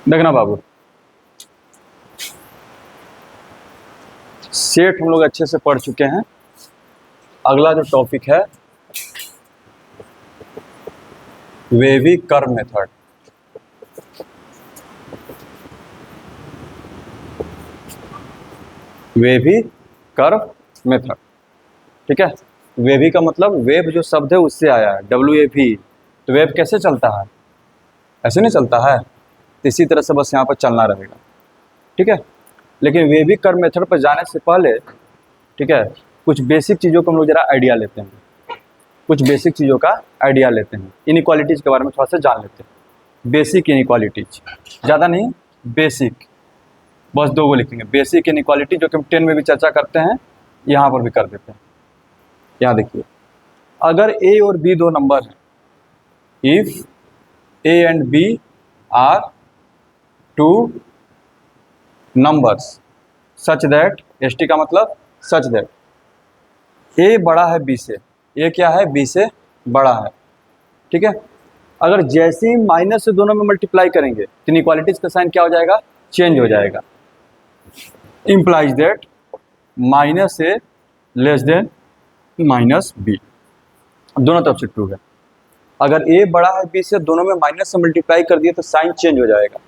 देखना बाबू, सेट हम लोग अच्छे से पढ़ चुके हैं। अगला जो टॉपिक है wavy curve method. Wavy curve method, ठीक है। वेवी का मतलब वेव जो शब्द है उससे आया है, WAV। तो वेव कैसे चलता है? ऐसे नहीं चलता है, तो इसी तरह से बस यहाँ पर चलना रहेगा, ठीक है। लेकिन वेवी कर्व मेथड पर जाने से पहले, ठीक है, कुछ बेसिक चीज़ों को हम लोग जरा आइडिया लेते हैं। कुछ बेसिक चीज़ों का आइडिया लेते हैं, इनइक्वालिटीज़ के बारे में थोड़ा सा जान लेते हैं। बेसिक इनइक्वालिटीज, ज़्यादा नहीं, बेसिक, बस 2 को लिखेंगे। बेसिक इनइक्वालिटी जो कि हम 10 में भी चर्चा करते हैं, यहाँ पर भी कर देते हैं। यहाँ देखिए, अगर A और B दो नंबर हैं, if A and B are 2 numbers such that, ST का मतलब सच दैट A बड़ा है B से, A क्या है? B से बड़ा है, ठीक है। अगर जैसे ही माइनस से दोनों में मल्टीप्लाई करेंगे तो इनइक्वालिटीज का साइन क्या हो जाएगा? चेंज हो जाएगा। Implies that minus A less than minus B, दोनों तरफ से ट्रू है। अगर A बड़ा है B से, दोनों में माइनस से मल्टीप्लाई कर दिए तो साइन चेंज हो जाएगा।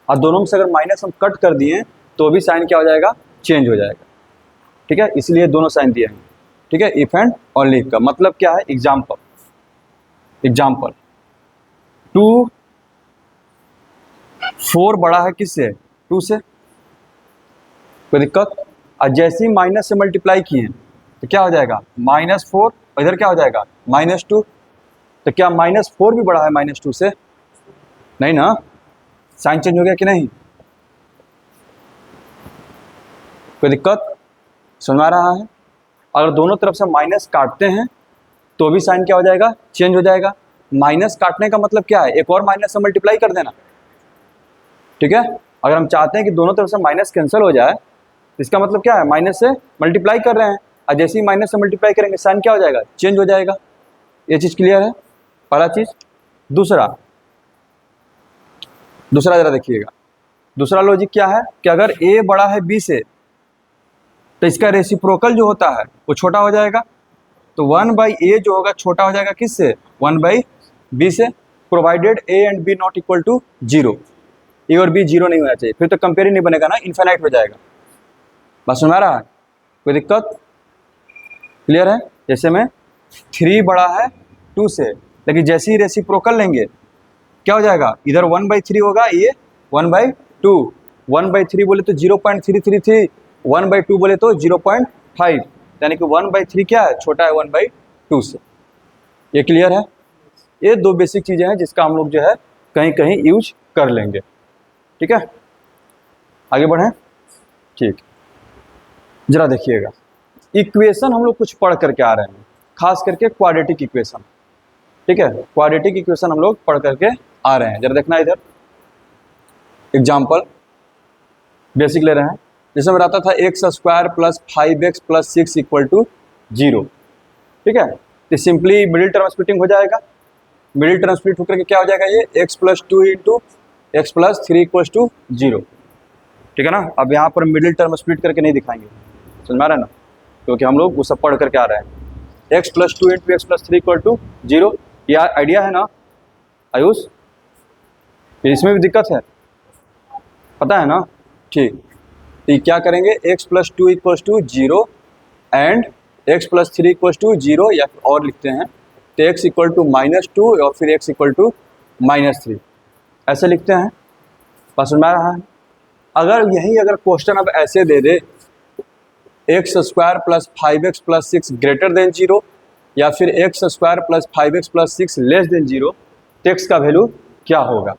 और दोनों में से अगर माइनस हम कट कर दिए तो भी साइन क्या हो जाएगा? चेंज हो जाएगा, ठीक है। इसलिए दोनों साइन दिए हैं, ठीक है। इफ एंड ओनली का मतलब क्या है? एग्जाम्पल, एग्जाम्पल 2 4 बड़ा है किससे? 2 से, कोई दिक्कत? और जैसे ही माइनस से मल्टीप्लाई किए तो क्या हो जाएगा? -4, और इधर क्या हो जाएगा? -2। तो क्या -4 भी बड़ा है -2 से? नहीं ना, साइन चेंज हो गया कि नहीं? कोई दिक्कत? समझ आ रहा है? अगर दोनों तरफ से माइनस काटते हैं तो भी साइन क्या हो जाएगा? चेंज हो जाएगा। माइनस काटने का मतलब क्या है? एक और माइनस से मल्टीप्लाई कर देना, ठीक है। अगर हम चाहते हैं कि दोनों तरफ से माइनस कैंसिल हो जाए, इसका मतलब क्या है? माइनस से मल्टीप्लाई कर रहे हैं, और जैसे ही माइनस से मल्टीप्लाई करेंगे साइन क्या हो जाएगा? चेंज हो जाएगा। ये चीज़ क्लियर है? पहला चीज़। दूसरा जरा देखिएगा, दूसरा लॉजिक क्या है कि अगर A बड़ा है B से तो इसका रेसिप्रोकल जो होता है वो छोटा हो जाएगा। तो 1/A जो होगा छोटा हो जाएगा किससे? 1/B से, provided A and B not equal to 0। A और B 0 नहीं होना चाहिए, फिर तो कंपेयर ही नहीं बनेगा ना, इनफाइनाइट हो जाएगा। बस सुना रहा है? कोई दिक्कत? क्लियर है? जैसे में 3 बड़ा है 2 से, लेकिन जैसे ही रेसिप्रोकल लेंगे क्या हो जाएगा? इधर 1/3 होगा, ये 1/2। 1/3 बोले तो 0.333, 1/2 बोले तो 0.5, यानी कि 1/3 क्या है? छोटा है 1/2 से। ये क्लियर है? ये 2 बेसिक चीज़ें हैं जिसका हम लोग जो है कहीं कहीं यूज कर लेंगे, ठीक है। आगे बढ़ें, ठीक। जरा देखिएगा, इक्वेशन हम लोग कुछ पढ़ करके आ रहे हैं, खास करके क्वाड्रेटिक इक्वेशन, ठीक है। क्वाड्रेटिक इक्वेशन हम लोग पढ़ करके आ रहे हैं। जरा देखना इधर, एग्जाम्पल बेसिक ले रहे हैं। जैसे में रहता था x² + 5x + 6 = 0, ठीक है। तो सिंपली मिडिल टर्म स्प्लिटिंग हो जाएगा। मिडिल टर्म स्प्लिट होकर के क्या हो जाएगा? ये x + 2 × x + 3 = 0, ठीक है ना। अब यहाँ पर मिडिल टर्म स्प्लिट करके नहीं दिखाएंगे, समझ में आ रहा है ना, क्योंकि हम लोग वो सब पढ़ करके आ रहे हैं। x + 2 × x + 3 = 0, यह आइडिया है ना आयुष? इसमें भी दिक्कत है, पता है ना? ठीक। तो क्या करेंगे? x + 2 = 0 एंड x + 3 = 0, या फिर और लिखते हैं तो x = -2 और फिर x = -3, ऐसे लिखते हैं। बस समझ में आ रहा है? अगर क्वेश्चन अब ऐसे दे दे x² + 5x + 6 > 0, या फिर x² + 5x + 6 < 0, तो x का वैल्यू क्या होगा?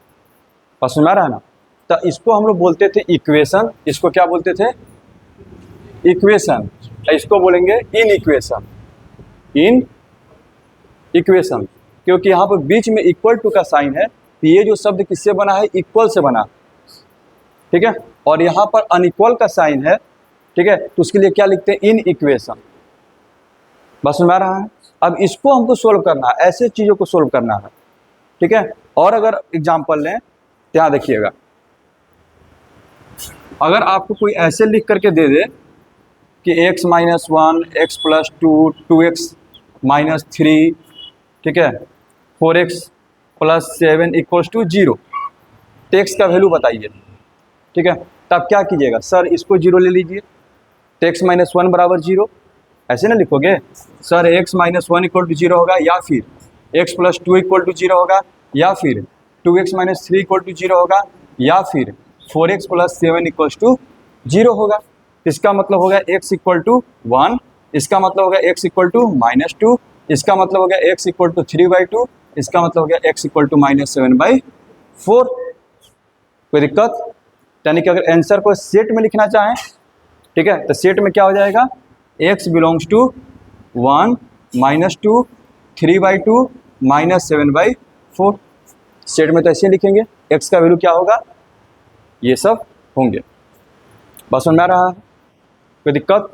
बस समझ में आ रहा है ना? तो इसको हम लोग बोलते थे इक्वेशन। इसको क्या बोलते थे? इक्वेशन। इसको बोलेंगे इन इक्वेशन, इन इक्वेशन, क्योंकि यहाँ पर बीच में इक्वल टू का साइन है, तो ये जो शब्द किससे बना है? इक्वल से बना, ठीक है। और यहाँ पर अनइक्वल का साइन है, ठीक है, तो उसके लिए क्या लिखते हैं? In equation. बस समझ में आ रहा है? अब इसको हमको सोल्व करना है, ऐसे चीज़ों को सोल्व करना है, ठीक है। और अगर एग्जाम्पल लें तो यहाँ देखिएगा, अगर आपको कोई ऐसे लिख करके दे दे कि x minus one, x plus two, 2x minus three, ठीक है, 4x plus seven equals to zero, तो x का वैल्यू बताइए, ठीक है। तब क्या कीजिएगा, सर इसको जीरो ले लीजिए, तो x माइनस वन बराबर जीरो, ऐसे ना लिखोगे, sir x minus one equal to zero होगा, या फिर x plus two equal to zero होगा, या फिर 2x minus three equal to zero होगा, या फिर 4x plus seven equals to zero होगा। इसका मतलब होगा x इक्वल टू वन, इसका मतलब होगा x equal to minus two, इसका मतलब हो गया x equal to three by two, इसका मतलब हो गया x equal to minus seven by four. कोई दिक्कत? यानी कि अगर आंसर को सेट में लिखना चाहें, ठीक है, तो सेट में क्या हो जाएगा, x belongs to one, minus two, three by two, minus seven by four. Set में तो ऐसे लिखेंगे, x का वैल्यू क्या होगा, ये सब होंगे। बस समझ में आ रहा है? कोई दिक्कत?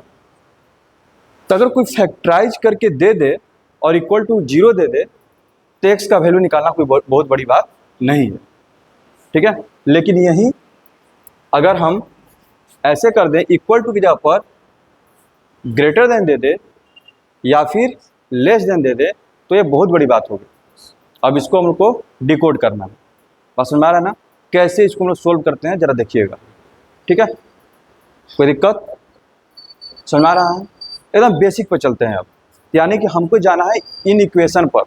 तो अगर कोई फैक्टराइज करके दे दे और इक्वल टू जीरो दे दे, तो x का वैल्यू निकालना कोई बहुत बड़ी बात नहीं है, ठीक है। लेकिन यही अगर हम ऐसे कर दें, इक्वल टू की जगह पर ग्रेटर देन दे दे या फिर लेस देन दे दे, तो ये बहुत बड़ी बात होगी। अब इसको हम लोग को डिकोड करना है। बस समझ में आ रहा है ना? कैसे इसको हम लोग सोल्व करते हैं जरा देखिएगा, ठीक है। कोई दिक्कत? समझ में आ रहा है? एकदम बेसिक पर चलते हैं अब। यानी कि हमको जाना है इन इक्वेशन पर।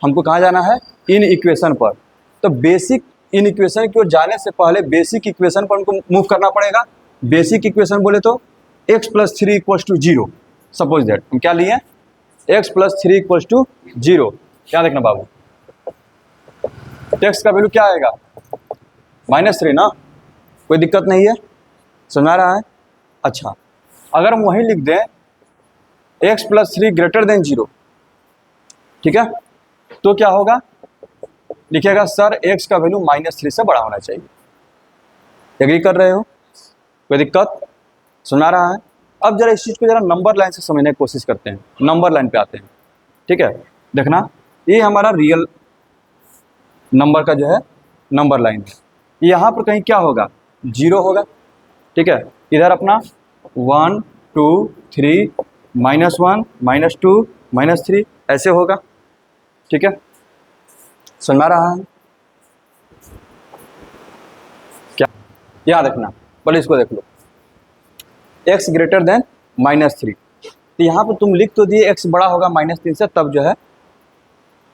हमको कहाँ जाना है? इन इक्वेशन पर। तो बेसिक इन इक्वेशन की ओर जाने से पहले बेसिक इक्वेशन पर हमको मूव करना पड़ेगा। बेसिक इक्वेशन बोले तो x plus three equals to zero. Suppose that हम क्या लिए, x plus three equals to zero. क्या देखना बाबू, x का वैल्यू क्या आएगा, माइनस थ्री ना। कोई दिक्कत नहीं है, समझ रहा है? अच्छा, अगर हम वहीं लिख दें x plus three greater than zero, ठीक है, तो क्या होगा, लिखिएगा सर x का वैल्यू माइनस थ्री से बड़ा होना चाहिए। एग्री कर रहे हो? कोई दिक्कत? सुना रहा है? अब जरा इस चीज़ को जरा नंबर लाइन से समझने की कोशिश करते हैं। नंबर लाइन पे आते हैं, ठीक है। देखना, ये हमारा रियल नंबर का जो है नंबर लाइन है। यहाँ पर कहीं क्या होगा, जीरो होगा, ठीक है। इधर अपना one, two, three, minus one, minus two, minus three, ऐसे होगा, ठीक है। समझ में आ रहा है क्या? यहाँ देखना, पहले इसको देख लो, x greater then minus three. तो यहाँ पर तुम लिख तो दिए x बड़ा होगा माइनस तीन से, तब जो है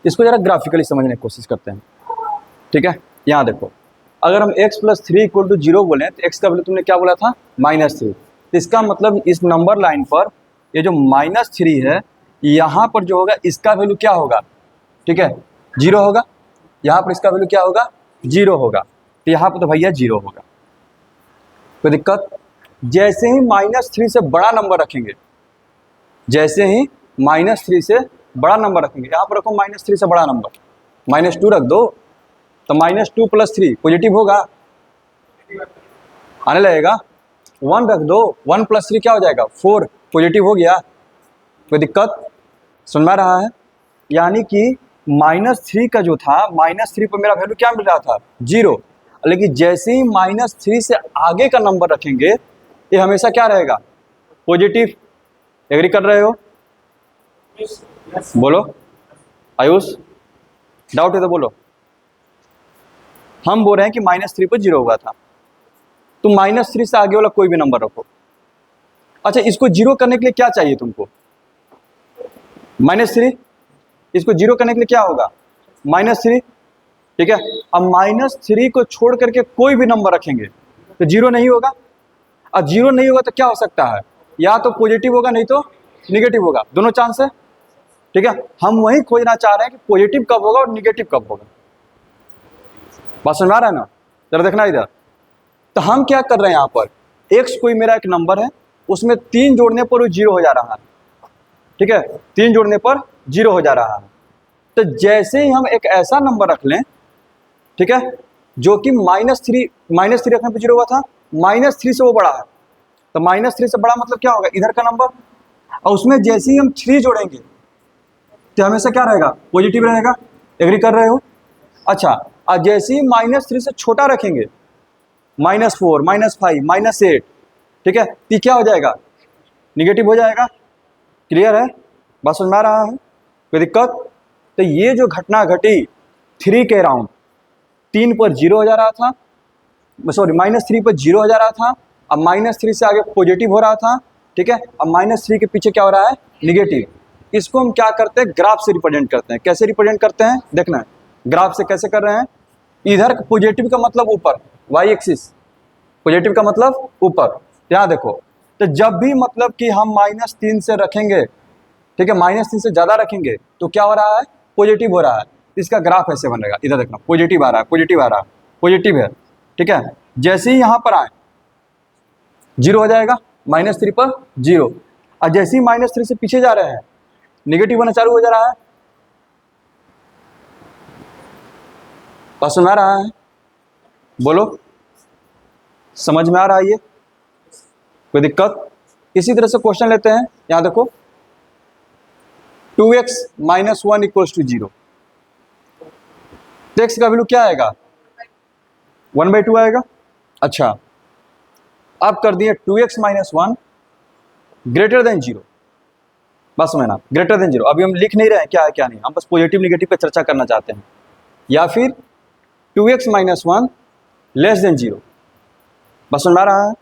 इसको जरा ग्राफिकली समझने की कोशिश करते हैं, ठीक है। यहाँ देखो, अगर हम x plus three equal to zero बोले तो x का वैल्यू तुमने क्या बोला था, माइनस थ्री। तो इसका मतलब इस नंबर लाइन पर ये जो माइनस थ्री है, यहाँ पर जो होगा इसका वैल्यू क्या होगा, ठीक है, जीरो होगा। यहाँ पर इसका वैल्यू क्या होगा, जीरो होगा। तो यहाँ पर तो भैया जीरो होगा। कोई दिक्कत? जैसे ही माइनस थ्री से बड़ा नंबर रखेंगे, जैसे ही माइनस थ्री से बड़ा नंबर रखेंगे, यहाँ पर रखो माइनस थ्री से बड़ा नंबर, माइनस टू रख दो, तो minus two plus three positive होगा, आने लगेगा। वन रख दो, वन प्लस थ्री क्या हो जाएगा, फोर, पॉजिटिव हो गया। कोई दिक्कत? सुन में रहा है? यानी कि माइनस थ्री का जो था, माइनस थ्री पर मेरा वैल्यू क्या मिल रहा था, जीरो। लेकिन जैसे ही माइनस थ्री से आगे का नंबर रखेंगे, ये हमेशा क्या रहेगा, पॉजिटिव। एग्री कर रहे हो? बोलो आयुष, डाउट है तो बोलो। हम बोल रहे हैं कि माइनस थ्री पर जीरो हुआ था, तो माइनस थ्री से आगे वाला कोई भी नंबर रखो। अच्छा, इसको जीरो करने के लिए क्या चाहिए तुमको, माइनस थ्री। इसको जीरो करने के लिए क्या होगा, माइनस थ्री, ठीक है। अब माइनस थ्री को छोड़ करके कोई भी नंबर रखेंगे तो जीरो नहीं होगा। अब जीरो नहीं होगा तो क्या हो सकता है, या तो पॉजिटिव होगा नहीं तो निगेटिव होगा, दोनों चांस है, ठीक है। हम वही खोजना चाह रहे हैं कि पॉजिटिव कब होगा और निगेटिव कब होगा। बात समझ आ रहा है ना? जरा देखना इधर। तो हम क्या कर रहे हैं, यहाँ पर एक्स कोई मेरा एक नंबर है, उसमें तीन जोड़ने पर वो जीरो हो जा रहा है, ठीक है, तीन जोड़ने पर जीरो हो जा रहा है। तो जैसे ही हम एक ऐसा नंबर रख लें, ठीक है, जो कि माइनस थ्री रखने पर जीरो हुआ था, माइनस थ्री से वो बड़ा है, तो माइनस थ्री से बड़ा मतलब क्या होगा, इधर का नंबर। और उसमें जैसे ही हम थ्री जोड़ेंगे तो हमेशा क्या रहेगा, पॉजिटिव रहेगा। एग्री कर रहे हो? अच्छा, और जैसे ही माइनस थ्री से छोटा रखेंगे, -4, -5, -8, ठीक है, तो ये क्या हो जाएगा, निगेटिव हो जाएगा। क्लियर है, बात समझ में आ रहा है, कोई दिक्कत? तो ये जो घटना घटी 3 के अराउंड, 3 पर 0 हो जा रहा था, सॉरी -3 पर 0 हो जा रहा था, अब -3 से आगे पॉजिटिव हो रहा था, ठीक है, अब -3 के पीछे क्या हो रहा है, निगेटिव। इसको हम क्या करते हैं, ग्राफ से रिप्रेजेंट करते हैं। कैसे रिप्रेजेंट करते हैं, देखना है, ग्राफ से कैसे कर रहे हैं। इधर पॉजिटिव का मतलब ऊपर, वाई एक्सिस, पॉजिटिव का मतलब ऊपर, यहाँ देखो। तो जब भी मतलब कि हम -3 से रखेंगे, ठीक है, -3 से ज़्यादा रखेंगे तो क्या हो रहा है, पॉजिटिव हो रहा है। इसका ग्राफ ऐसे बनेगा, इधर देखना, पॉजिटिव आ रहा है, पॉजिटिव आ रहा है, पॉजिटिव है, ठीक है। जैसे ही यहाँ पर आए 0 हो जाएगा, -3 पर 0, और जैसे ही -3 से पीछे जा रहे हैं निगेटिव होना चालू हो जा रहा है। बात समझ में आ रहा है, बोलो, समझ में आ रहा है ये, कोई दिक्कत? इसी तरह से क्वेश्चन लेते हैं, यहाँ देखो 2x - 1 = 0, तो x का वैल्यू क्या आएगा, 1/2 आएगा। अच्छा, अब कर दिए 2x - 1 > 0, बस समझना, ग्रेटर देन 0। अभी हम लिख नहीं रहे हैं क्या है क्या नहीं, हम बस पॉजिटिव निगेटिव पे चर्चा करना चाहते हैं। या फिर 2x - 1 < 0, बस समझ में आ रहा है,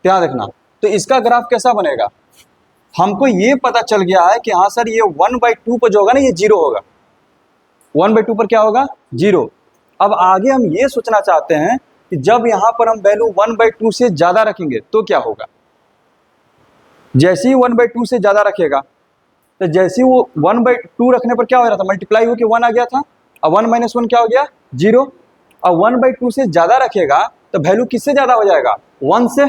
ध्यान देखना। तो इसका ग्राफ कैसा बनेगा, हमको ये पता चल गया है कि हाँ सर ये 1/2 पर जो होगा ना ये 0 होगा, 1/2 पर क्या होगा, 0। अब आगे हम ये सोचना चाहते हैं कि जब यहाँ पर हम वैल्यू 1/2 से ज़्यादा रखेंगे तो क्या होगा। जैसे ही 1/2 से ज़्यादा रखेगा, तो जैसे ही वो 1/2 रखने पर क्या हो रहा था, मल्टीप्लाई होकर 1 आ गया था, अब 1 - 1 क्या हो गया, 0। अब 1/2 से ज़्यादा रखेगा तो वैल्यू किससे ज़्यादा हो जाएगा, 1 से।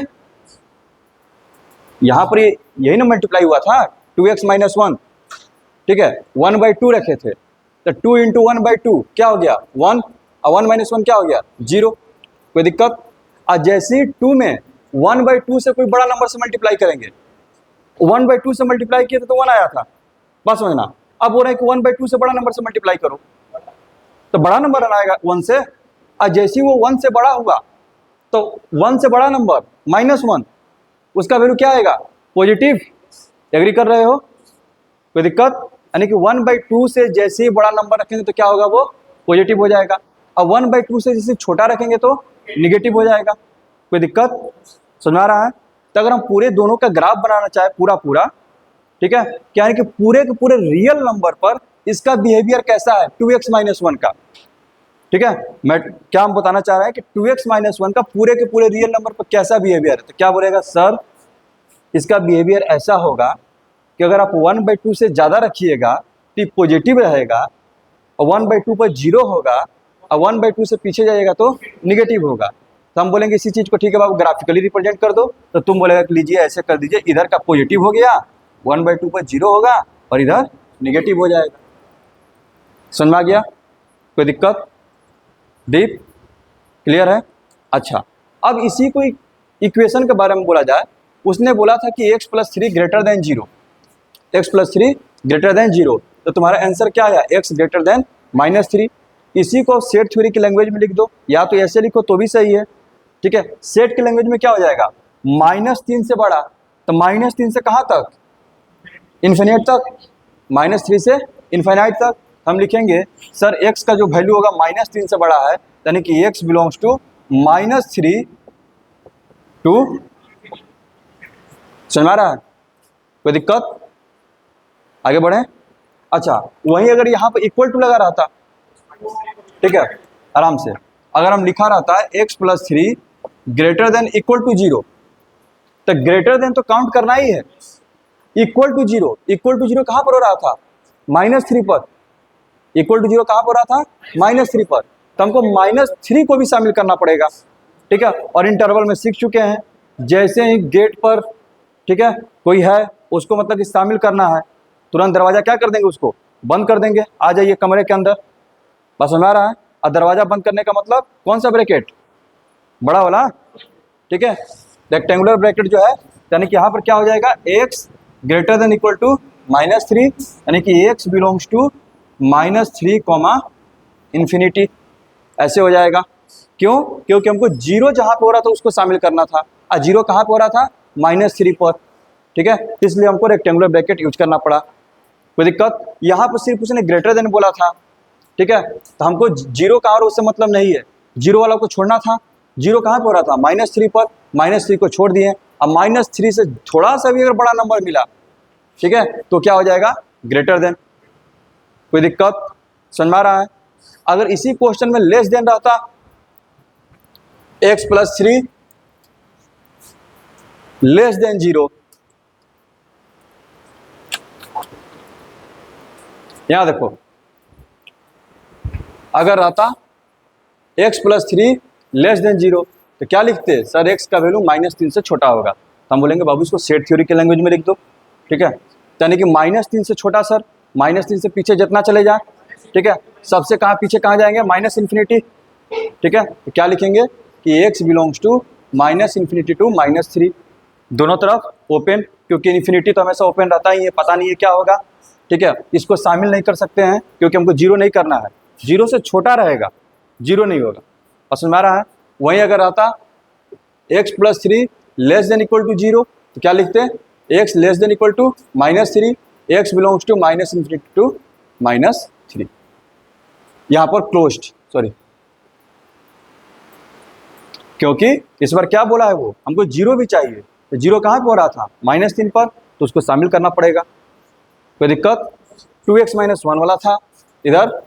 यहाँ पर यही ना मल्टीप्लाई हुआ था, 2x - 1, ठीक है, 1/2 रखे थे, तो 2 × 1/2 क्या हो गया, 1, और 1 - 1 क्या हो गया, 0। कोई दिक्कत? और जैसे ही 2 में 1/2 से कोई बड़ा नंबर से मल्टीप्लाई करेंगे, 1/2 से मल्टीप्लाई किए थे तो 1 आया था, बस समझना। अब बोल रहे हैं कि 1/2 से बड़ा नंबर से मल्टीप्लाई करो, तो बड़ा नंबर आएगा 1 से, और जैसे ही वो 1 से बड़ा हुआ तो 1 से बड़ा नंबर -1, उसका वैल्यू क्या आएगा, पॉजिटिव। एग्री कर रहे हो, कोई दिक्कत? यानी कि 1/2 से जैसे ही बड़ा नंबर रखेंगे तो क्या होगा, वो पॉजिटिव हो जाएगा, और 1/2 से जैसे छोटा रखेंगे तो निगेटिव हो जाएगा। कोई दिक्कत, समझ आ रहा है? तो अगर हम पूरे दोनों का ग्राफ बनाना चाहे पूरा पूरा, ठीक है, क्या है कि पूरे के पूरे रियल नंबर पर इसका बिहेवियर कैसा है, 2x - 1 का, ठीक है। मैं क्या हम बताना चाह रहे हैं कि 2x - 1 का पूरे के पूरे रियल नंबर पर कैसा बिहेवियर है, तो क्या बोलेगा सर, इसका बिहेवियर ऐसा होगा कि अगर आप 1/2 से ज़्यादा रखिएगा तो पॉजिटिव रहेगा, और 1/2 पर 0 होगा, और 1/2 से पीछे जाइएगा तो निगेटिव होगा। तो हम बोलेंगे इसी चीज़ को, ठीक है बाबू ग्राफिकली रिप्रेजेंट कर दो, तो तुम बोलेगा कि लीजिए ऐसे कर दीजिए, इधर का पॉजिटिव हो गया, 1/2 पर 0 होगा, और इधर निगेटिव हो जाएगा। समझ में आ गया, कोई दिक्कत? डीप क्लियर है? अच्छा, अब इसी को इक्वेशन के बारे में बोला जाए, उसने बोला था कि x + 3 > 0, x + 3 > 0, तो तुम्हारा आंसर क्या है, x > -3। इसी को सेट थ्योरी की लैंग्वेज में लिख दो, या तो ऐसे लिखो तो भी सही है, ठीक है। सेट की लैंग्वेज में क्या हो जाएगा, -3 से बड़ा, तो -3 से कहाँ तक, इन्फिनिट तक, -3 से इन्फिनाइट तक। हम लिखेंगे सर x का जो वैल्यू होगा -3 से बड़ा है, यानी कि x बिलोंग्स टू -3 टू, समझ में आ रहा है, कोई दिक्कत? आगे बढ़े। अच्छा, वहीं अगर यहाँ पर इक्वल टू लगा रहता, ठीक है, आराम से अगर हम लिखा रहता है x + 3 > 0, तो ग्रेटर देन तो काउंट करना ही है, इक्वल टू 0 कहाँ पर हो रहा था, -3 पर, इक्वल टू 0 कहाँ पर हो रहा था, -3 पर, तो हमको -3 को भी शामिल करना पड़ेगा, ठीक है। और इंटरवल में सीख चुके हैं, जैसे ही गेट पर, ठीक है, कोई है उसको मतलब कि शामिल करना है, तुरंत दरवाजा क्या कर देंगे, उसको बंद कर देंगे, आ जाइए कमरे के अंदर, बस समझ आ रहा है। और दरवाजा बंद करने का मतलब कौन सा ब्रैकेट, बड़ा वाला, ठीक है, रेक्टेंगुलर ब्रैकेट जो है, यानी कि यहाँ पर क्या हो जाएगा, x > -3, यानी कि x बिलोंग्स टू -3, इन्फिनिटी, ऐसे हो जाएगा। क्यों? क्योंकि हमको जीरो जहां पे हो रहा था उसको शामिल करना था, और जीरो कहाँ पे हो रहा था? -3 पर। ठीक है, इसलिए हमको रेक्टेंगुलर ब्रैकेट यूज करना पड़ा। कोई दिक्कत? यहाँ पर सिर्फ उसने ग्रेटर देन बोला था। ठीक है, तो हमको जीरो का और उससे मतलब नहीं है, जीरो वाला को छोड़ना था। जीरो कहाँ पे हो रहा था? -3 पर। -3 को छोड़ दिए। अब -3 से थोड़ा सा भी अगर बड़ा नंबर मिला, ठीक है, तो क्या हो जाएगा? Greater than. कोई दिक्कत? समझ में आ रहा है? अगर इसी क्वेश्चन में लेस देन रहता, x+3 लेस देन 0, यहां देखो, अगर रहता x+3 लेस देन 0, तो क्या लिखते? सर x का वैल्यू -3 से छोटा होगा। तो हम बोलेंगे बाबू इसको सेट थ्योरी के लैंग्वेज में लिख दो। ठीक है, यानी कि -3 से छोटा सर, -3 से पीछे जितना चले जाए, ठीक है, सबसे कहाँ पीछे कहाँ जाएंगे? ∞। ठीक है, तो क्या लिखेंगे कि x बिलोंग्स टू -∞ टू -3, दोनों तरफ ओपन, क्योंकि इन्फिनिटी तो हमेशा ओपन रहता ही है, पता नहीं है क्या होगा। ठीक है, इसको शामिल नहीं कर सकते हैं क्योंकि हमको जीरो नहीं करना है, जीरो से छोटा रहेगा, जीरो नहीं होगा। और समझ में आ रहा है? वहीं अगर आता x+3 less than equal to 0, तो क्या लिखते हैं? x less than equal to -3, x belongs to -∞ to -3, यहाँ पर क्लोज्ड, सॉरी, क्योंकि इस बार क्या बोला है वो, हमको जीरो भी चाहिए, तो जीरो कहाँ पे हो रहा था? -3 पर, तो उसको शामिल करना पड़ेगा। कोई दिक्कत? 2x - 1 वाला था, इधर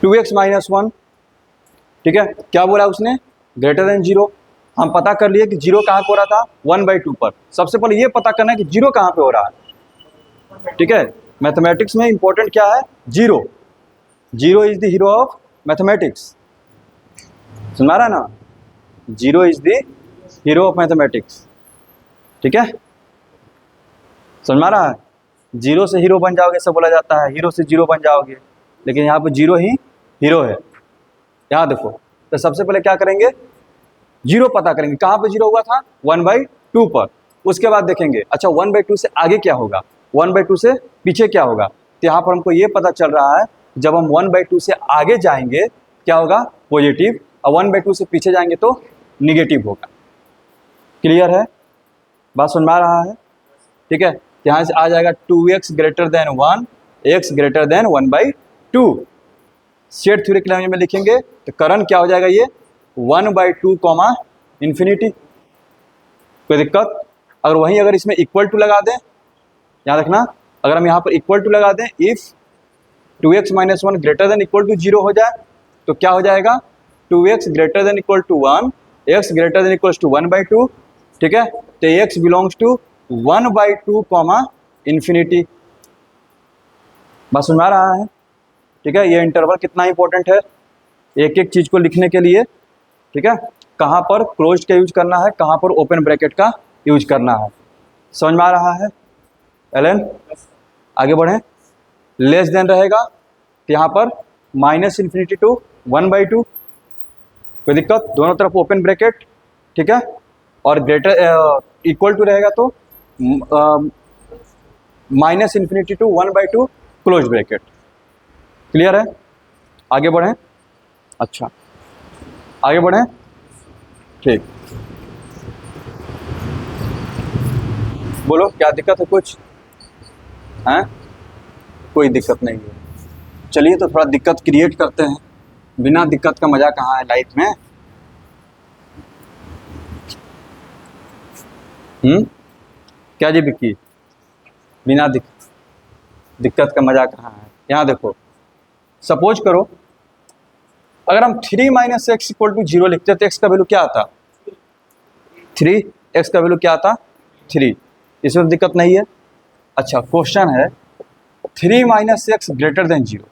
2x - 1, ठीक है, क्या बोला उसने? Greater than 0। हम पता कर लिए कि जीरो कहाँ पे हो रहा था? 1/2 पर। सबसे पहले ये पता करना है कि जीरो कहाँ पे हो रहा है। ठीक है, मैथमेटिक्स में इंपॉर्टेंट क्या है? Zero. Zero is the hero of mathematics. सुना रहा ना? Zero is the hero of mathematics. ठीक है, समझ में आ रहा है? जीरो से हीरो बन जाओगे, सब बोला जाता है, हीरो से जीरो बन जाओगे, लेकिन यहाँ पे जीरो ही हीरो है। यहाँ देखो, तो सबसे पहले क्या करेंगे? जीरो पता करेंगे, कहाँ पे जीरो हुआ था? 1/2 पर। उसके बाद देखेंगे, अच्छा 1/2 से आगे क्या होगा, 1/2 से पीछे क्या होगा। तो यहाँ पर हमको ये पता चल रहा है, जब हम 1/2 से आगे जाएंगे क्या होगा? पॉजिटिव, और 1/2 से पीछे जाएंगे तो निगेटिव होगा। क्लियर है? बात सुन में आ रहा है? ठीक है, यहाँ से आ जाएगा 2x greater then 1, x greater then 1/2। Set theory के लैंग्वेज में लिखेंगे तो करंट क्या हो जाएगा? ये 1/2, इन्फिनिटी। कोई दिक्कत? अगर वहीं अगर इसमें इक्वल टू लगा दें, यहाँ रखना, अगर हम यहाँ पर इक्वल टू लगा दें, if 2x - 1 greater than equal to 0 हो जाए, तो क्या हो जाएगा? 2x greater than equal to 1, x greater than equal to 1/2। ठीक है, तो x बिलोंग्स टू 1/2, इन्फिनिटी। बस सुना रहा है? ठीक है, ये इंटरवल कितना इंपॉर्टेंट है एक एक चीज को लिखने के लिए। ठीक है, कहाँ पर क्लोज का यूज करना है, कहाँ पर ओपन ब्रैकेट का यूज करना है, समझ में आ रहा है? एलन, आगे बढ़ें। लेस देन रहेगा तो यहाँ पर -∞ टू 1/2। कोई दिक्कत? दोनों तरफ ओपन ब्रैकेट। ठीक है, और ग्रेटर इक्वल टू रहेगा तो -∞ टू 1/2 क्लोज ब्रैकेट। क्लियर है? आगे बढ़ें। अच्छा, आगे बढ़ें। ठीक, बोलो क्या दिक्कत है? कुछ हैं? कोई दिक्कत नहीं है। चलिए तो थोड़ा दिक्कत क्रिएट करते हैं, बिना दिक्कत का मजा कहाँ है लाइफ में। क्या जी विक्की? बिना दिक्कत का मजा कहाँ है? यहाँ देखो, सपोज करो अगर हम 3 - x = 0 लिखते तो x का वैल्यू क्या आता? 3। x का वैल्यू क्या आता? 3। इसमें दिक्कत नहीं है। अच्छा, क्वेश्चन है 3 - x greater then 0।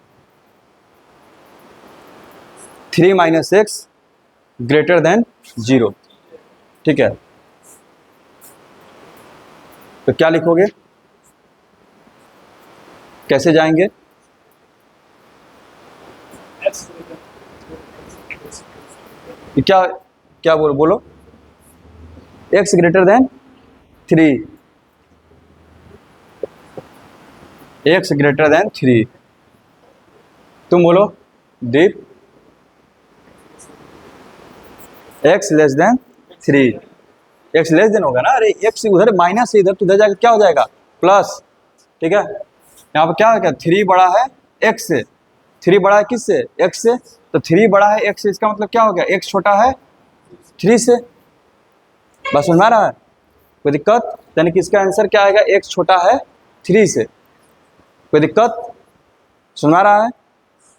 3 - x greater then 0। ठीक है, तो क्या लिखोगे? कैसे जाएंगे? क्या क्या बोलो? x greater than 3, x greater than 3। तुम बोलो Deep. X less than 3, less less देन होगा ना, अरे एक्स उधर माइनस से इधर तो उधर जाकर क्या हो जाएगा प्लस, ठीक है। यहाँ पर क्या हो गया 3 बड़ा है एक्स से, 3 बड़ा है किससे एक्स से, तो 3 बड़ा है एक्स से, इसका मतलब क्या हो गया एक्स छोटा है 3 से। बस समझ में आ रहा है, कोई दिक्कत, यानी कि इसका आंसर क्या आएगा एक्स छोटा है 3 से, कोई दिक्कत, सुना रहा है।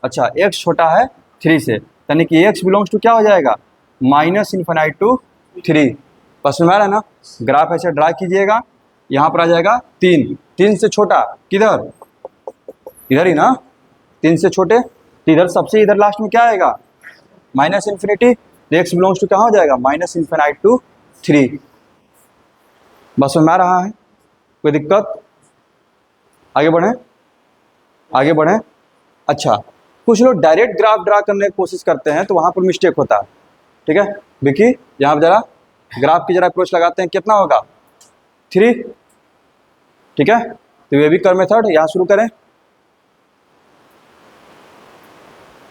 अच्छा एक्स छोटा है 3 से, यानी कि एक्स बिलोंग्स टू क्या हो जाएगा माइनस इन्फिनाइट टू 3। बस समझ में आ रहा है ना। ग्राफ ऐसे ड्रा कीजिएगा, यहाँ पर आ जाएगा 3 से छोटा किधर, इधर ही ना, 3 से छोटे, तो इधर सबसे इधर लास्ट में क्या आएगा minus infinity, x belongs to कहाँ हो जाएगा माइनस इन्फिनाइट टू 3। बस समझ में आ रहा है, कोई दिक्कत, आगे बढ़ें, आगे बढ़ें। अच्छा कुछ लोग डायरेक्ट ग्राफ ड्रा करने की कोशिश करते हैं तो वहाँ पर मिस्टेक होता है, ठीक है। देखिए यहाँ पर जरा ग्राफ की जरा अप्रोच लगाते हैं, कितना होगा 3, ठीक है। तो ये भी कर मेथड यहाँ शुरू करें,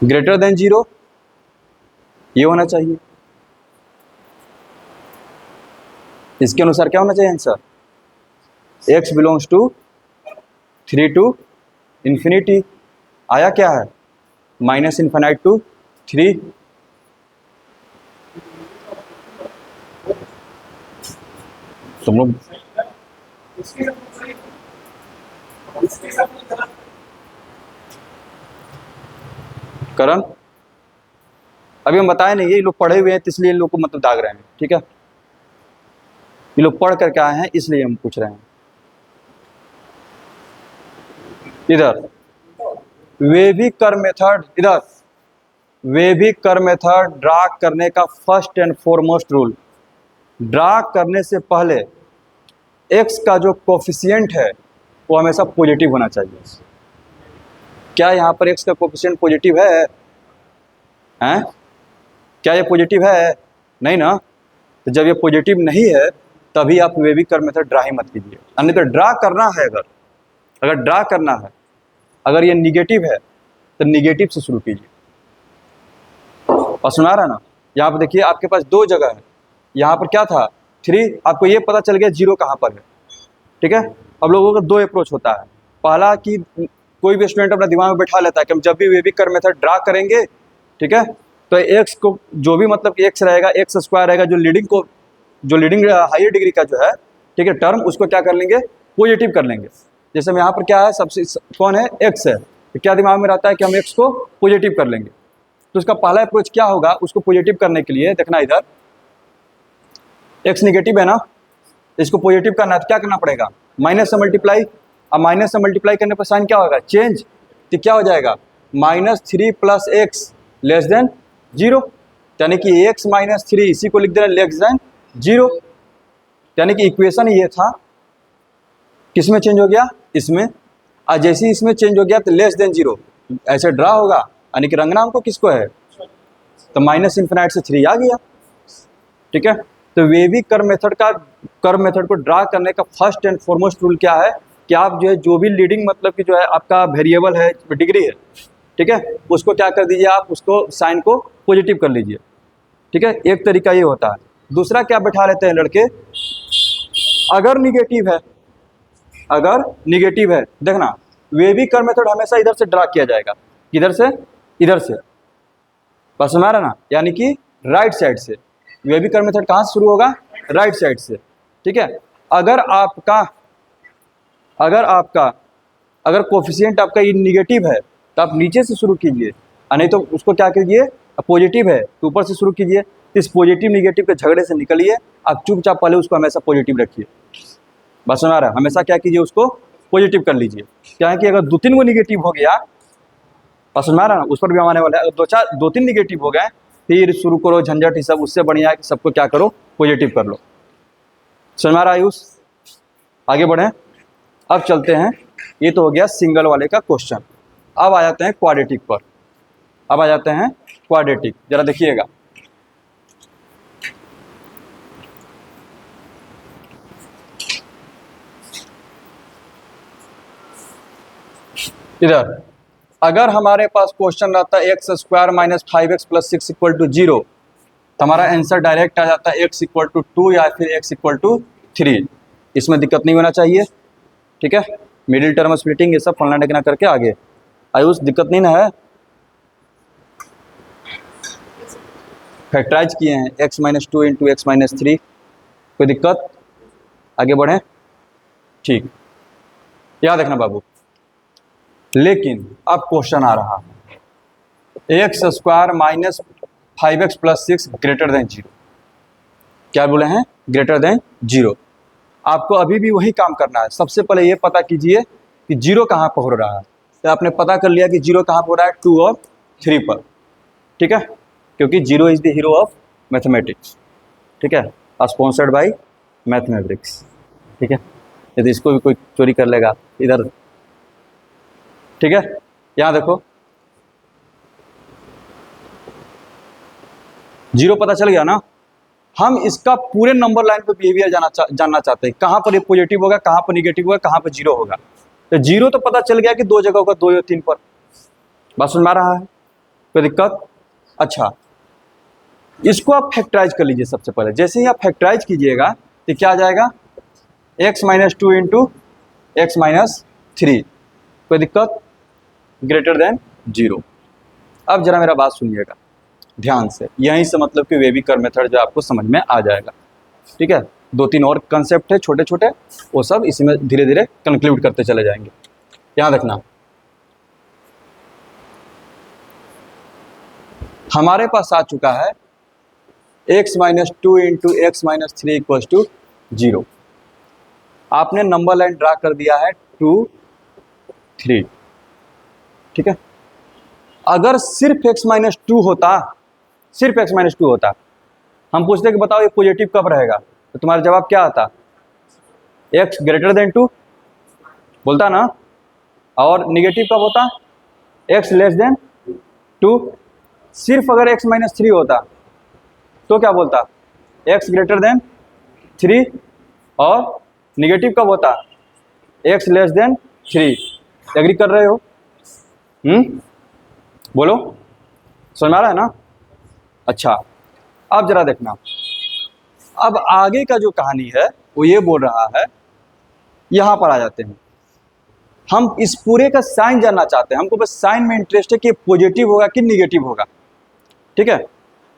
ग्रेटर देन 0 ये होना चाहिए, इसके अनुसार क्या होना चाहिए answer, x belongs to 3 to infinity, आया क्या है माइनस इन्फिनाइट टू 3। तुम लोग करण अभी हम बताए नहीं, ये लोग पढ़े हुए हैं तो इसलिए इन लोग को मतलब दाग रहे हैं, ठीक है। ये लोग पढ़ करके आए हैं इसलिए हम पूछ रहे हैं। इधर वेविक कर्व मेथड, इधर वेविक कर्व मेथड ड्रा करने का first and foremost rule, draw करने से पहले एक्स का जो कोफिशिएंट है वो हमेशा पॉजिटिव होना चाहिए। क्या यहाँ पर एक्स का कोफिशिएंट पॉजिटिव है हैं? क्या ये पॉजिटिव है? नहीं ना। तो जब ये पॉजिटिव नहीं है तभी आप वेविक कर्व मेथड ड्रा ही मत कीजिए, अन्यथा ड्रा करना है, अगर ड्रा करना है, अगर ये निगेटिव है तो निगेटिव से शुरू कीजिए। और सुना रहा ना, यहाँ पर देखिए आपके पास 2 जगह है, यहाँ पर क्या था 3, आपको ये पता चल गया 0 कहाँ पर है, ठीक है। अब लोगों का 2 अप्रोच होता है, पहला कि कोई भी स्टूडेंट अपना दिमाग में बैठा लेता है कि हम जब भी वेविक कर्व मेथड ड्रा करेंगे, ठीक है, तो एक्स को जो भी मतलब एक्स रहेगा, एक्स स्क्वायर रहेगा, जो लीडिंग हायर डिग्री का जो है, ठीक है, टर्म, उसको क्या कर लेंगे पॉजिटिव कर लेंगे। जैसे हम यहाँ पर क्या है सबसे कौन है एक्स है, तो क्या दिमाग में रहता है कि हम एक्स को पॉजिटिव कर लेंगे। तो उसका पहला अप्रोच क्या होगा, उसको पॉजिटिव करने के लिए देखना, इधर एक्स निगेटिव है ना, इसको पॉजिटिव करना है तो क्या करना पड़ेगा माइनस से मल्टीप्लाई। अब माइनस से मल्टीप्लाई करने पर साइन क्या होगा चेंज, तो क्या हो जाएगा -3 + x लेस देन 0, यानी कि x - 3 इसी को लिख देना लेस देन 0, यानी कि इक्वेशन ये था, किस में चेंज हो गया इसमें, और जैसे ही इसमें चेंज हो गया तो लेस देन 0 ऐसे ड्रा होगा, यानी कि रंगना हमको किसको है, तो माइनस इन्फिनाइट से 3 आ गया, ठीक है। तो वेविक कर्व मेथड को ड्रा करने का फर्स्ट एंड फॉरमोस्ट रूल क्या है कि आप जो है जो भी लीडिंग मतलब कि जो है आपका वेरिएबल है डिग्री है, ठीक है, उसको क्या कर दीजिए आप उसको साइन को पॉजिटिव कर लीजिए, ठीक है। एक तरीका ये होता है। दूसरा क्या बैठा लेते हैं लड़के, अगर निगेटिव है देखना वेविक कर्व मेथड हमेशा इधर से ड्रा किया जाएगा, किधर से, इधर से, बस हमारा ना, यानी कि राइट साइड से। वेविक कर्व मेथड कहाँ से शुरू होगा, राइट साइड से, ठीक है। अगर कोफिशिएंट आपका ये निगेटिव है तो आप नीचे से शुरू कीजिए, नहीं तो उसको क्या कीजिए, पॉजिटिव है तो ऊपर से शुरू कीजिए। इस पॉजिटिव निगेटिव के झगड़े से निकलिए, आप चुपचाप पहले उसको हमेशा पॉजिटिव रखिए, बस सुना रहा है, हमेशा क्या कीजिए उसको पॉजिटिव कर लीजिए। क्या है कि अगर 2-3 वो निगेटिव हो गया, बस सुना रहा है, उस पर भी हम आने वाला है, अगर 2-3 निगेटिव हो गए फिर शुरू करो झंझट, ही सब उससे बढ़िया है कि सबको क्या करो पॉजिटिव कर लो। समझ आ आयुष, आगे बढ़ें। अब चलते हैं, ये तो हो गया सिंगल वाले का क्वेश्चन। अब आ जाते हैं क्वाड्रेटिक पर, जरा देखिएगा। इधर अगर हमारे पास क्वेश्चन रहता है x² - 5x + 6 = 0, तो हमारा आंसर डायरेक्ट आ जाता है x=2 या फिर x=3। इसमें दिक्कत नहीं होना चाहिए, ठीक है। मिडिल टर्म स्प्लिटिंग ये सब फलना ढकना करके आगे। आयुष दिक्कत नहीं ना है? फैक्टराइज किए हैं x-2 इंटू x-3, कोई दिक्कत? आगे बढ़ें, ठीक। याद रखना बाबू, लेकिन अब क्वेश्चन आ रहा है x² - 5x + 6 ग्रेटर देन 0। क्या बोले हैं? Greater than 0। आपको अभी भी वही काम करना है। सबसे पहले ये पता कीजिए कि 0 कहाँ पर हो रहा है। तो आपने पता कर लिया कि 0 कहाँ पर हो रहा है, 2 और 3 पर, ठीक है, क्योंकि 0 is the hero of mathematics, ठीक है, स्पॉन्सर्ड बाय मैथमेटिक्स, ठीक है। यदि इसको भी कोई चोरी कर लेगा इधर, ठीक है। यहाँ देखो 0 पता चल गया ना। हम इसका पूरे नंबर लाइन पे बिहेवियर जानना चाहते हैं, कहाँ पर ये पॉजिटिव होगा, कहाँ पर निगेटिव होगा, कहाँ पर 0 होगा। तो 0 तो पता चल गया कि 2 जगह होगा, 2 या 3 पर। बात सुन में आ रहा है? कोई दिक्कत? अच्छा, इसको आप फैक्टराइज कर लीजिए। सबसे पहले जैसे ही आप फैक्टराइज कीजिएगा तो क्या आ जाएगा, x-2 इंटू x-3, कोई दिक्कत? Greater than 0। अब जरा मेरा बात सुनिएगा ध्यान से, यहीं से मतलब कि वेविकर मेथड जो आपको समझ में आ जाएगा, ठीक है। 2-3 और कंसेप्ट है छोटे छोटे, वो सब इसी में धीरे धीरे कंक्लूड करते चले जाएंगे। याद रखना, हमारे पास आ चुका है x-2 इंटू x-3 = 0। आपने नंबर लाइन ड्रा कर दिया है 2, 3, ठीक है। अगर सिर्फ x-2 होता, सिर्फ x-2 होता, हम पूछते कि बताओ ये पॉजिटिव कब रहेगा, तो तुम्हारा जवाब क्या आता? x ग्रेटर देन 2 बोलता ना, और निगेटिव कब होता? x less then 2। सिर्फ अगर x-3 होता तो क्या बोलता? x ग्रेटर देन 3, और निगेटिव कब होता? x less than 3। एग्री कर रहे हो? बोलो, समझ में आ रहा है ना? अच्छा, अब जरा देखना, अब आगे का जो कहानी है वो ये बोल रहा है, यहां पर आ जाते हैं। हम इस पूरे का साइन जानना चाहते हैं, हमको बस साइन में इंटरेस्ट है कि पॉजिटिव होगा कि निगेटिव होगा, ठीक है।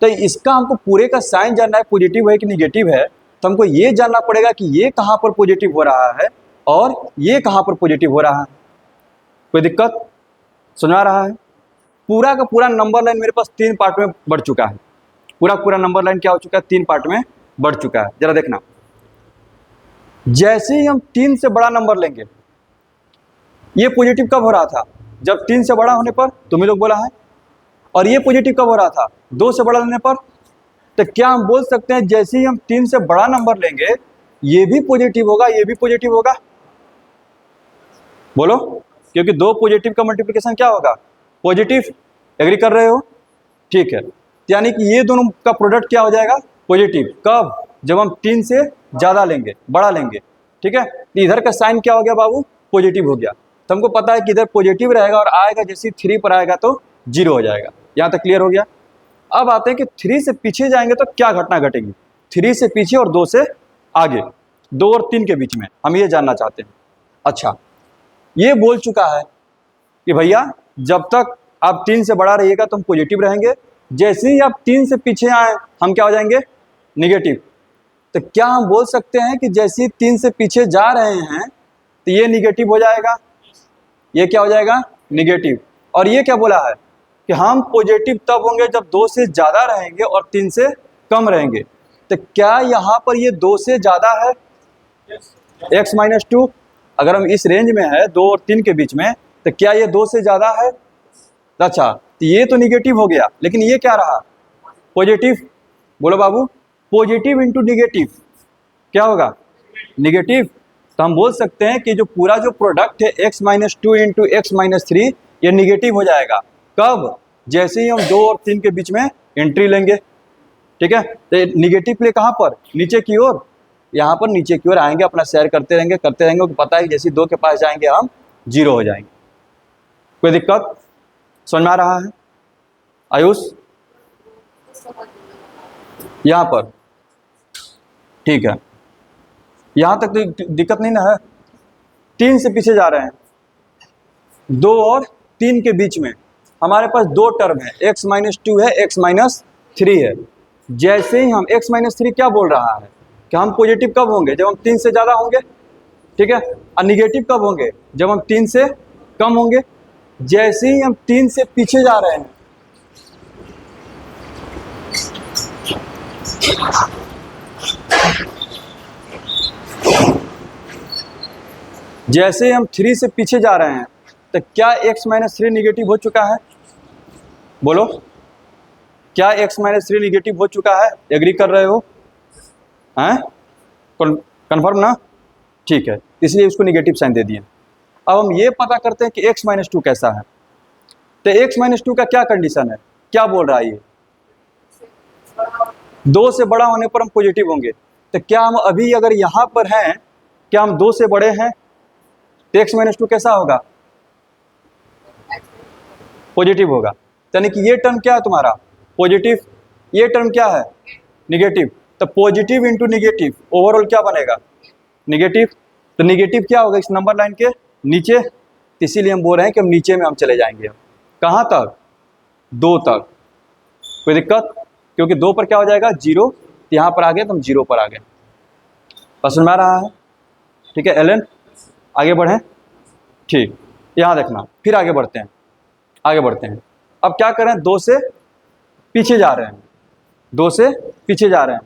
तो इसका हमको पूरे का साइन जानना है, पॉजिटिव है कि निगेटिव है। तो हमको ये जानना पड़ेगा कि ये कहां पर पॉजिटिव हो रहा है और ये कहां पर पॉजिटिव हो रहा है। कोई दिक्कत? सुना रहा है? पूरा का पूरा नंबर लाइन मेरे पास 3 पार्ट में बढ़ चुका है। पूरा नंबर लाइन क्या हो चुका है? 3 पार्ट में बढ़ चुका है। जरा देखना, जैसे ही हम 3 से बड़ा नंबर लेंगे, ये पॉजिटिव कब हो रहा था? जब 3 से बड़ा होने पर, तुम्हें लोग बोला है। और ये पॉजिटिव कब हो रहा था? 2 से बड़ा लेने पर। तो क्या हम बोल सकते हैं जैसे ही हम 3 से बड़ा नंबर लेंगे, ये भी पॉजिटिव होगा, ये भी पॉजिटिव होगा? बोलो, क्योंकि 2 पॉजिटिव का मल्टीप्लिकेशन क्या होगा? पॉजिटिव। एग्री कर रहे हो? ठीक है, यानी कि ये दोनों का प्रोडक्ट क्या हो जाएगा? पॉजिटिव। कब? जब हम 3 से ज़्यादा लेंगे, बड़ा लेंगे, ठीक है। तो इधर का साइन क्या हो गया बाबू? पॉजिटिव हो गया। तो हमको पता है कि इधर पॉजिटिव रहेगा और आएगा जैसे 3 पर आएगा तो 0 हो जाएगा। यहाँ तक क्लियर हो गया? अब आते हैं कि 3 से पीछे जाएंगे तो क्या घटना घटेगी। 3 से पीछे और 2 से आगे, 2 और 3 के बीच में, हम ये जानना चाहते हैं। अच्छा, ये बोल चुका है कि भैया जब तक आप 3 से बड़ा रहिएगा तो हम पॉजिटिव रहेंगे, जैसे ही आप 3 से पीछे आए हम क्या हो जाएंगे? निगेटिव। तो क्या हम बोल सकते हैं कि जैसे ही 3 से पीछे जा रहे हैं तो ये निगेटिव हो जाएगा, ये क्या हो जाएगा? निगेटिव। और ये क्या बोला है कि हम पॉजिटिव तब होंगे जब 2 से ज़्यादा रहेंगे और 3 से कम रहेंगे। तो क्या यहाँ पर ये 2 से ज़्यादा है? x-2 अगर हम इस रेंज में है 2 और 3 के बीच में, तो क्या ये 2 से ज़्यादा है? अच्छा, तो ये तो निगेटिव हो गया, लेकिन ये क्या रहा? पॉजिटिव। बोलो बाबू, पॉजिटिव इंटू निगेटिव क्या होगा? निगेटिव। तो हम बोल सकते हैं कि जो पूरा जो प्रोडक्ट है x-2 इंटू x-3, ये निगेटिव हो जाएगा। कब? जैसे ही हम 2 और 3 के बीच में एंट्री लेंगे, ठीक है। तो निगेटिव प्ले कहाँ पर? नीचे की ओर। यहाँ पर नीचे की ओर आएंगे, अपना शेयर करते रहेंगे, पता है जैसे 2 के पास जाएंगे हम 0 हो जाएंगे। कोई दिक्कत? समझ में आ रहा है? आयुष यहाँ पर, ठीक है, यहाँ तक तो दिक्कत नहीं ना है। 3 से पीछे जा रहे हैं, 2 और 3 के बीच में हमारे पास 2 टर्म है, x-2 है, x-3 है। जैसे ही हम x-3 क्या बोल रहा है कि हम पॉजिटिव कब होंगे, जब हम 3 से ज़्यादा होंगे, ठीक है, और निगेटिव कब होंगे, जब हम 3 से कम होंगे। जैसे ही हम 3 से पीछे जा रहे हैं, जैसे हम 3 से पीछे जा रहे हैं, तो क्या x-3 निगेटिव हो चुका है? बोलो, क्या x-3 निगेटिव हो चुका है? एग्री कर रहे हो? हैं? कन्फर्म ना? ठीक है, इसलिए उसको निगेटिव साइन दे दिए। अब हम ये पता करते हैं कि x-2 कैसा है। तो x-2 का क्या कंडीशन है, क्या बोल रहा है ये? 2 से बड़ा होने पर हम पॉजिटिव होंगे। तो क्या हम अभी अगर यहाँ पर हैं, क्या हम 2 से बड़े हैं, तो x-2 कैसा होगा? पॉजिटिव होगा। यानी कि ये टर्म क्या है तुम्हारा? पॉजिटिव। ये टर्म क्या है? निगेटिव। तो पॉजिटिव इंटू निगेटिव ओवरऑल क्या बनेगा? निगेटिव। तो निगेटिव क्या होगा इस नंबर लाइन के नीचे? तो इसीलिए हम बोल रहे हैं कि हम नीचे में हम चले जाएंगे। कहाँ तक? 2 तक। कोई दिक्कत? क्योंकि 2 पर क्या हो जाएगा? 0। तो यहाँ पर आ गए तो हम 0 पर आ गए। पसंद में आ रहा है? ठीक है एलन, आगे बढ़ें। ठीक, यहाँ देखना, फिर आगे बढ़ते हैं, आगे बढ़ते हैं। अब क्या करें? 2 से पीछे जा रहे हैं, 2 से पीछे जा रहे हैं।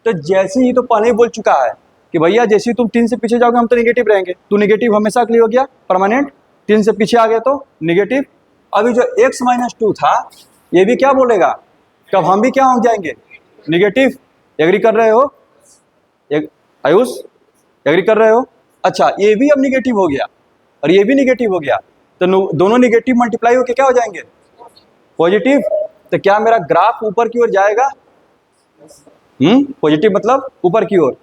तो जैसे ही तो पहले ही बोल चुका है कि भैया जैसे ही तुम 3 से पीछे जाओगे हम तो निगेटिव रहेंगे। तो निगेटिव हमेशा के लिए हो गया परमानेंट। 3 से पीछे आ गए तो निगेटिव। अभी जो x-2 था ये भी क्या बोलेगा? कब हम भी क्या हो जाएंगे? निगेटिव। एग्री कर रहे हो? आयुष एग्री कर रहे हो? अच्छा, ये भी अब निगेटिव हो गया और ये भी निगेटिव हो गया। तो दोनों निगेटिव मल्टीप्लाई होकर क्या हो जाएंगे? पॉजिटिव। तो क्या मेरा ग्राफ ऊपर की ओर जाएगा? पॉजिटिव मतलब ऊपर की ओर।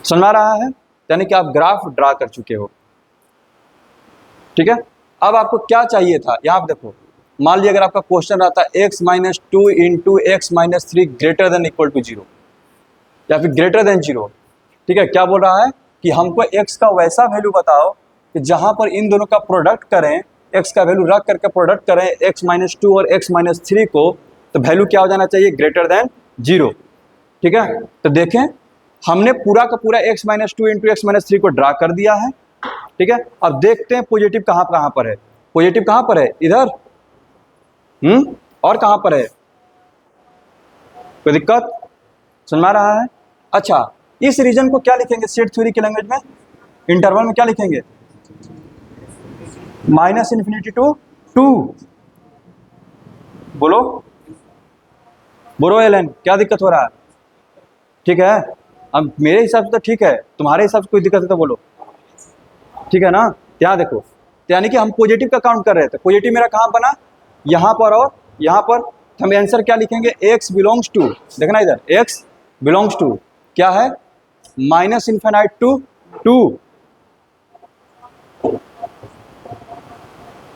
समझ आ रहा है? यानी कि आप ग्राफ ड्रा कर चुके हो। ठीक है, अब आपको क्या चाहिए था? यहाँ पे देखो, मान लीजिए अगर आपका क्वेश्चन रहता है x-2 into x-3 greater than equal to 0 या फिर ग्रेटर देन 0। ठीक है, क्या बोल रहा है कि हमको x का वैसा वैल्यू बताओ कि जहां पर इन दोनों का प्रोडक्ट करें, x का वैल्यू रख करके प्रोडक्ट करें x-2 और x-3 को, तो वैल्यू क्या हो जाना चाहिए? Greater than 0। ठीक है, तो देखें हमने पूरा का पूरा x-2 इंटू x-3 को ड्रा कर दिया है। ठीक है, अब देखते हैं पॉजिटिव कहाँ कहाँ पर है। पॉजिटिव कहाँ पर है? इधर। और कहाँ पर है? कोई दिक्कत? समझ में आ रहा है? अच्छा, इस रीजन को क्या लिखेंगे सेट थ्योरी की लैंग्वेज में? इंटरवल में क्या लिखेंगे? -∞ टू 2। बोलो बोलो एलन, क्या दिक्कत हो रहा है? ठीक है, अब मेरे हिसाब से तो ठीक है, तुम्हारे हिसाब से कोई दिक्कत है तो बोलो। ठीक है ना? यहाँ देखो, यानी कि हम पॉजिटिव का काउंट कर रहे थे। पॉजिटिव मेरा कहाँ बना? यहाँ पर और यहाँ पर। हम आंसर क्या लिखेंगे? x बिलोंग्स टू, देखना इधर, x बिलोंग्स टू क्या है? -∞ टू 2।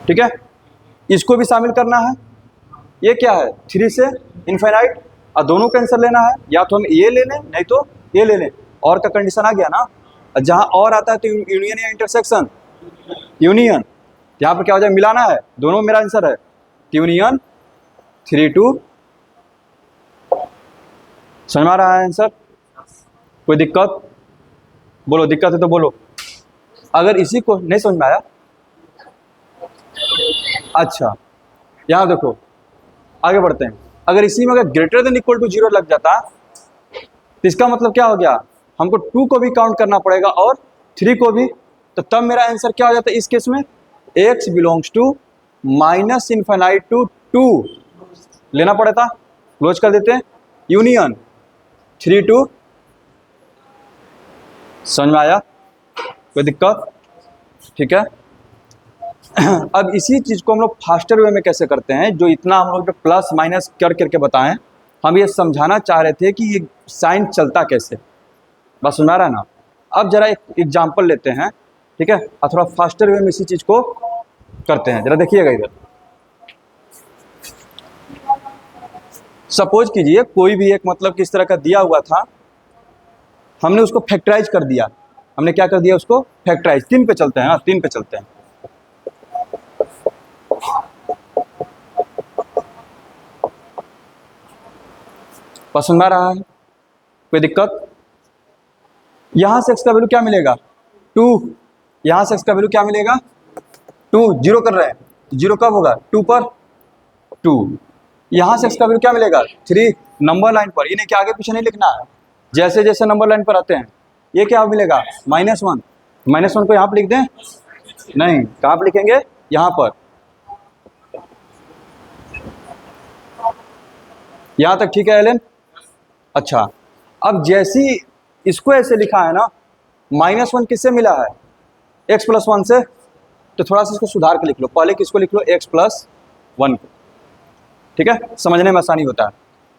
ठीक है, इसको भी शामिल करना है। ये क्या है? 3 से इनफाइनाइट। और दोनों का आंसर लेना है, या तो हम ये ले लें नहीं तो ये ले लें। और का कंडीशन आ गया ना? जहां और आता है तो यूनियन या इंटरसेक्शन? यूनियन। यहाँ पर क्या हो जाए? मिलाना है। दोनों मेरा आंसर है यूनियन 3 2। समझ में आ रहा है आंसर? कोई दिक्कत? बोलो, दिक्कत है तो बोलो। अगर इसी को नहीं समझ में आया, अच्छा यहाँ देखो, आगे बढ़ते हैं। अगर इसी में अगर ग्रेटर देन इक्वल टू 0 लग जाता तो इसका मतलब क्या हो गया? हमको 2 को भी काउंट करना पड़ेगा और 3 को भी। तो तब मेरा आंसर क्या हो जाता है इस केस में? x बिलोंग्स टू -∞ टू 2 लेना पड़ता। क्लोज कर देते हैं, यूनियन 3 2। समझ में आया? कोई दिक्कत? ठीक है, अब इसी चीज़ को हम लोग फास्टर वे में कैसे करते हैं, जो इतना हम लोग प्लस माइनस कर करके बताएं। हम ये समझाना चाह रहे थे कि ये साइन चलता कैसे, बस सुना रहा ना। अब जरा एक एग्जांपल लेते हैं, ठीक है, और थोड़ा फास्टर वे में इसी चीज़ को करते हैं। जरा देखिएगा इधर, सपोज कीजिए कोई भी एक मतलब किस तरह का दिया हुआ था, हमने उसको फैक्टराइज कर दिया। हमने क्या कर दिया उसको? फैक्टराइज। 3 पे चलते हैं, हाँ 3 पे चलते हैं। पसंद आ रहा है? कोई दिक्कत? यहां से x का वैल्यू क्या मिलेगा? 2। यहां से x का वैल्यू क्या मिलेगा? 2। जीरो कर रहे हैं, जीरो कब होगा? 2 पर 2। यहां से x का वैल्यू क्या मिलेगा? 3। नंबर लाइन पर, इन्हें क्या आगे पीछे नहीं लिखना है, जैसे जैसे नंबर लाइन पर आते हैं। ये क्या मिलेगा? -1। -1 को यहाँ पर लिख दें? नहीं, कहाँ पर लिखेंगे? यहाँ पर। यहाँ तक ठीक है एलन? अच्छा, अब जैसी इसको ऐसे लिखा है ना, -1 किससे मिला है? x + 1 से। तो थोड़ा सा इसको सुधार के लिख लो, पहले किसको लिख लो? x + 1 को। ठीक है, समझने में आसानी होता है।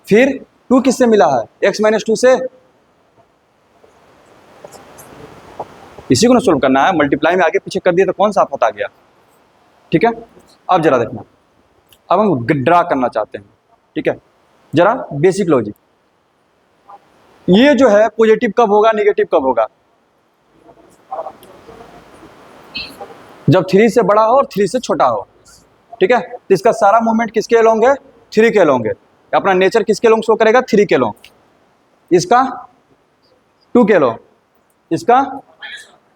फिर 2 किससे मिला है? x - 2 से। इसी को ना सोल्व करना है, मल्टीप्लाई में आगे पीछे कर दिया तो कौन सा आफत आ गया। ठीक है, अब जरा देखना, अब हम ड्रा करना चाहते हैं। ठीक है, जरा बेसिक लॉजिक, ये जो है पॉजिटिव कब होगा, निगेटिव कब होगा? जब 3 से बड़ा हो और 3 से छोटा हो। ठीक है, तो इसका सारा मूवमेंट किसके अलोंग है? 3 के अलोंग है। अपना नेचर किसके अलोंग शो करेगा? 3 के अलोंग। इसका 2 के अलोंग, इसका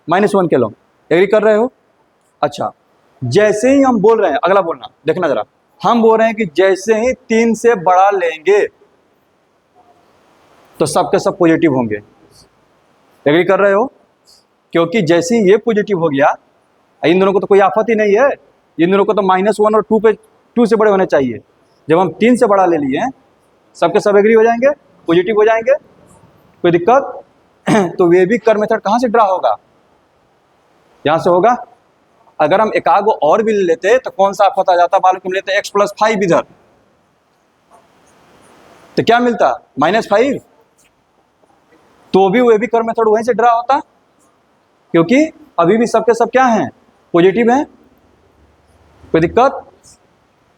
-1 के अलोंग। एग्री कर रहे हो? अच्छा, जैसे ही हम बोल रहे हैं, अगला बोलना, देखना जरा, हम बोल रहे हैं कि जैसे ही 3 से बड़ा लेंगे तो सबके सब पॉजिटिव होंगे। एग्री कर रहे हो? क्योंकि जैसे ही ये पॉजिटिव हो गया, इन दोनों को तो कोई आफत ही नहीं है, इन दोनों को तो -1 और 2 पे 2 से बड़े होने चाहिए। जब हम 3 से बड़ा ले लिए, सबके सब एग्री हो जाएंगे, पॉजिटिव हो जाएंगे। कोई दिक्कत? तो वे भी कर मेथड कहाँ से ड्रा होगा? यहाँ से होगा। अगर हम एक आगो और भी ले लेते तो कौन सा आफत आ जाता? मालूम हम लेते x + 5 इधर, तो क्या मिलता? -5। तो भी वे भी कर मेथड वहीं से ड्रा होता, क्योंकि अभी भी सबके सब क्या हैं? पॉजिटिव हैं। कोई दिक्कत?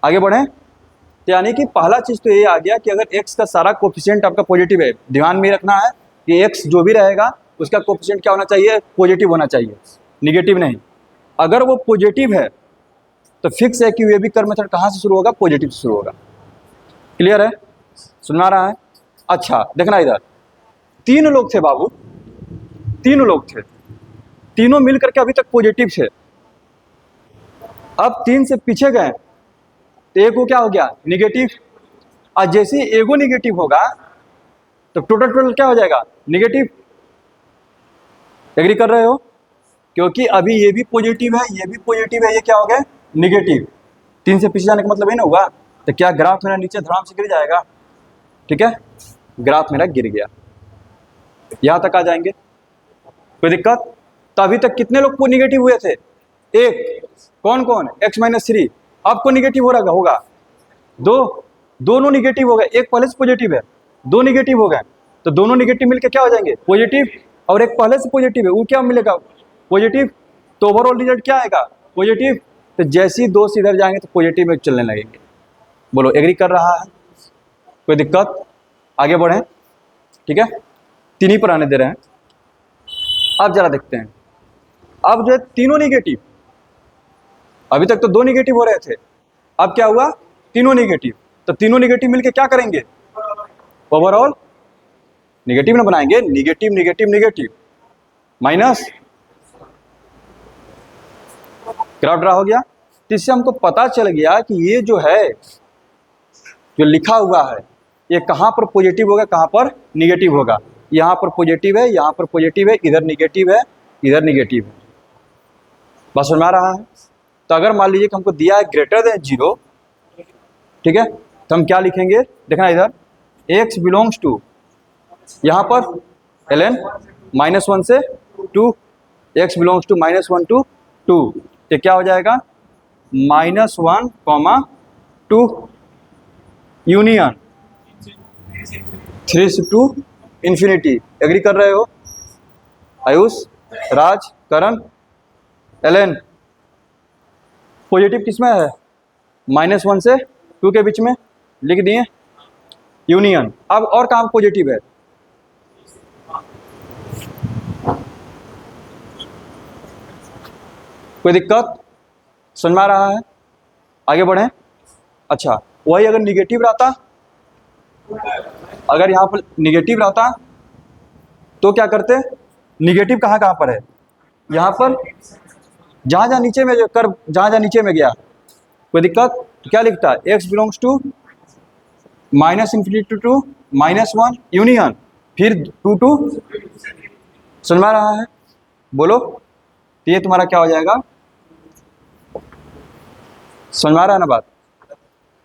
आगे बढ़ें। तो यानी कि पहला चीज तो ये आ गया कि अगर x का सारा कोफिशिएंट आपका पॉजिटिव है, ध्यान में रखना है कि x जो भी रहेगा उसका कोफिशिएंट क्या होना चाहिए? पॉजिटिव होना चाहिए, निगेटिव नहीं। अगर वो पॉजिटिव है तो फिक्स है कि वे भी कर मेथड कहाँ से शुरू होगा? पॉजिटिव से शुरू होगा। क्लियर है? सुना रहा है? अच्छा, देखना इधर, 3 लोग थे बाबू, 3 लोग थे, तीनों मिल करके अभी तक पॉजिटिव थे। अब 3 से पीछे गए तो एक को क्या हो गया? निगेटिव। और जैसे ही एगो निगेटिव होगा तो टोटल क्या हो जाएगा? निगेटिव। एग्री कर रहे हो? क्योंकि अभी ये भी पॉजिटिव है, ये भी पॉजिटिव है, ये क्या हो गया? निगेटिव। 3 से पीछे जाने का मतलब ये ना हुआ, तो क्या ग्राफ मेरा नीचे धड़ाम से गिर जाएगा? ठीक है, ग्राफ मेरा गिर गया, यहां तक आ जाएंगे। कोई दिक्कत? तो अभी तक कितने लोग को निगेटिव हुए थे? एक। कौन कौन? x - 3। आपको निगेटिव हो रहा होगा 2, दोनों निगेटिव हो गए। एक पहले से पॉजिटिव है, 2 निगेटिव हो गए, तो दोनों निगेटिव मिलकर क्या हो जाएंगे? पॉजिटिव। और एक पहले से पॉजिटिव है, वो क्या मिलेगा? पॉजिटिव। तो ओवरऑल रिजल्ट क्या आएगा? पॉजिटिव। तो जैसे ही 2 से इधर जाएंगे तो पॉजिटिव में चलने लगेंगे। बोलो, एग्री कर रहा है? कोई दिक्कत? आगे बढ़ें। ठीक है, 3 ही पर आने दे रहे हैं। अब जरा देखते हैं, अब जो है तीनों निगेटिव, अभी तक तो 2 निगेटिव हो रहे थे, अब क्या हुआ? तीनों निगेटिव। तो तीनों निगेटिव मिलके क्या करेंगे? ओवरऑल निगेटिव ना बनाएंगे, negative negative negative minus. Graph draw हो गया। तो इससे हमको पता चल गया कि ये जो है, जो लिखा हुआ है, ये कहाँ पर पॉजिटिव होगा, कहाँ पर निगेटिव होगा। यहाँ पर पॉजिटिव है, यहाँ पर पॉजिटिव है, इधर निगेटिव है, इधर निगेटिव है। बस समझ में आ रहा है? तो अगर मान लीजिए कि हमको दिया है >0, ठीक है, तो हम क्या लिखेंगे? देखना इधर, x बिलोंग्स टू, यहाँ पर ln -1 से 2, x बिलोंग्स टू -1 to 2, तो क्या हो जाएगा? -1, 2 यूनियन 3 से 2 इन्फिनिटी। एग्री कर रहे हो? आयुष, राज, करण, एलन। पॉजिटिव किस में है? -1 से 2 के बीच में लिख दिए। यूनियन। अब और कहाँ पॉजिटिव है? कोई दिक्कत समझ में आ रहा है? आगे बढ़े। अच्छा, वही अगर निगेटिव रहता, अगर यहाँ पर निगेटिव रहता तो क्या करते? निगेटिव कहाँ कहाँ पर है? यहाँ पर जहाँ जहाँ नीचे में जो कर्व जहाँ जहाँ नीचे में गया, कोई दिक्कत? तो क्या लिखता है? x belongs to minus infinity to -1 union, फिर 2 टू, समझ में आ रहा है? बोलो, तो ये तुम्हारा क्या हो जाएगा? समझ में आ रहा है ना बात?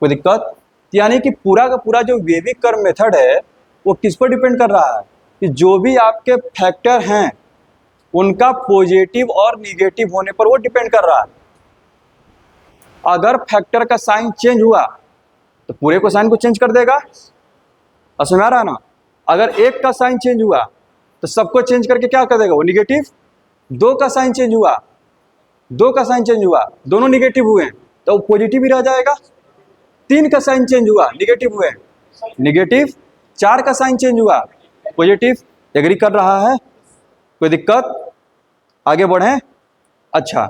कोई दिक्कत? यानी कि पूरा का पूरा जो वेविक कर्व मेथड है वो किस पर डिपेंड कर रहा है? कि जो भी आपके फैक्टर हैं उनका पॉजिटिव और निगेटिव होने पर वो डिपेंड कर रहा है। अगर फैक्टर का साइन चेंज हुआ तो पूरे को साइन को चेंज कर देगा, समझ में आ रहा है ना? अगर एक का साइन चेंज हुआ तो सबको चेंज करके क्या कर देगा? वो निगेटिव। दो का साइन चेंज हुआ, दो का साइन चेंज हुआ, दोनों निगेटिव हुए तो वो पॉजिटिव ही रह जाएगा। तीन का साइन चेंज हुआ, निगेटिव हुए, निगेटिव। चार का साइन चेंज हुआ, पॉजिटिव। एग्री कर रहा है? कोई दिक्कत? आगे बढ़े। अच्छा,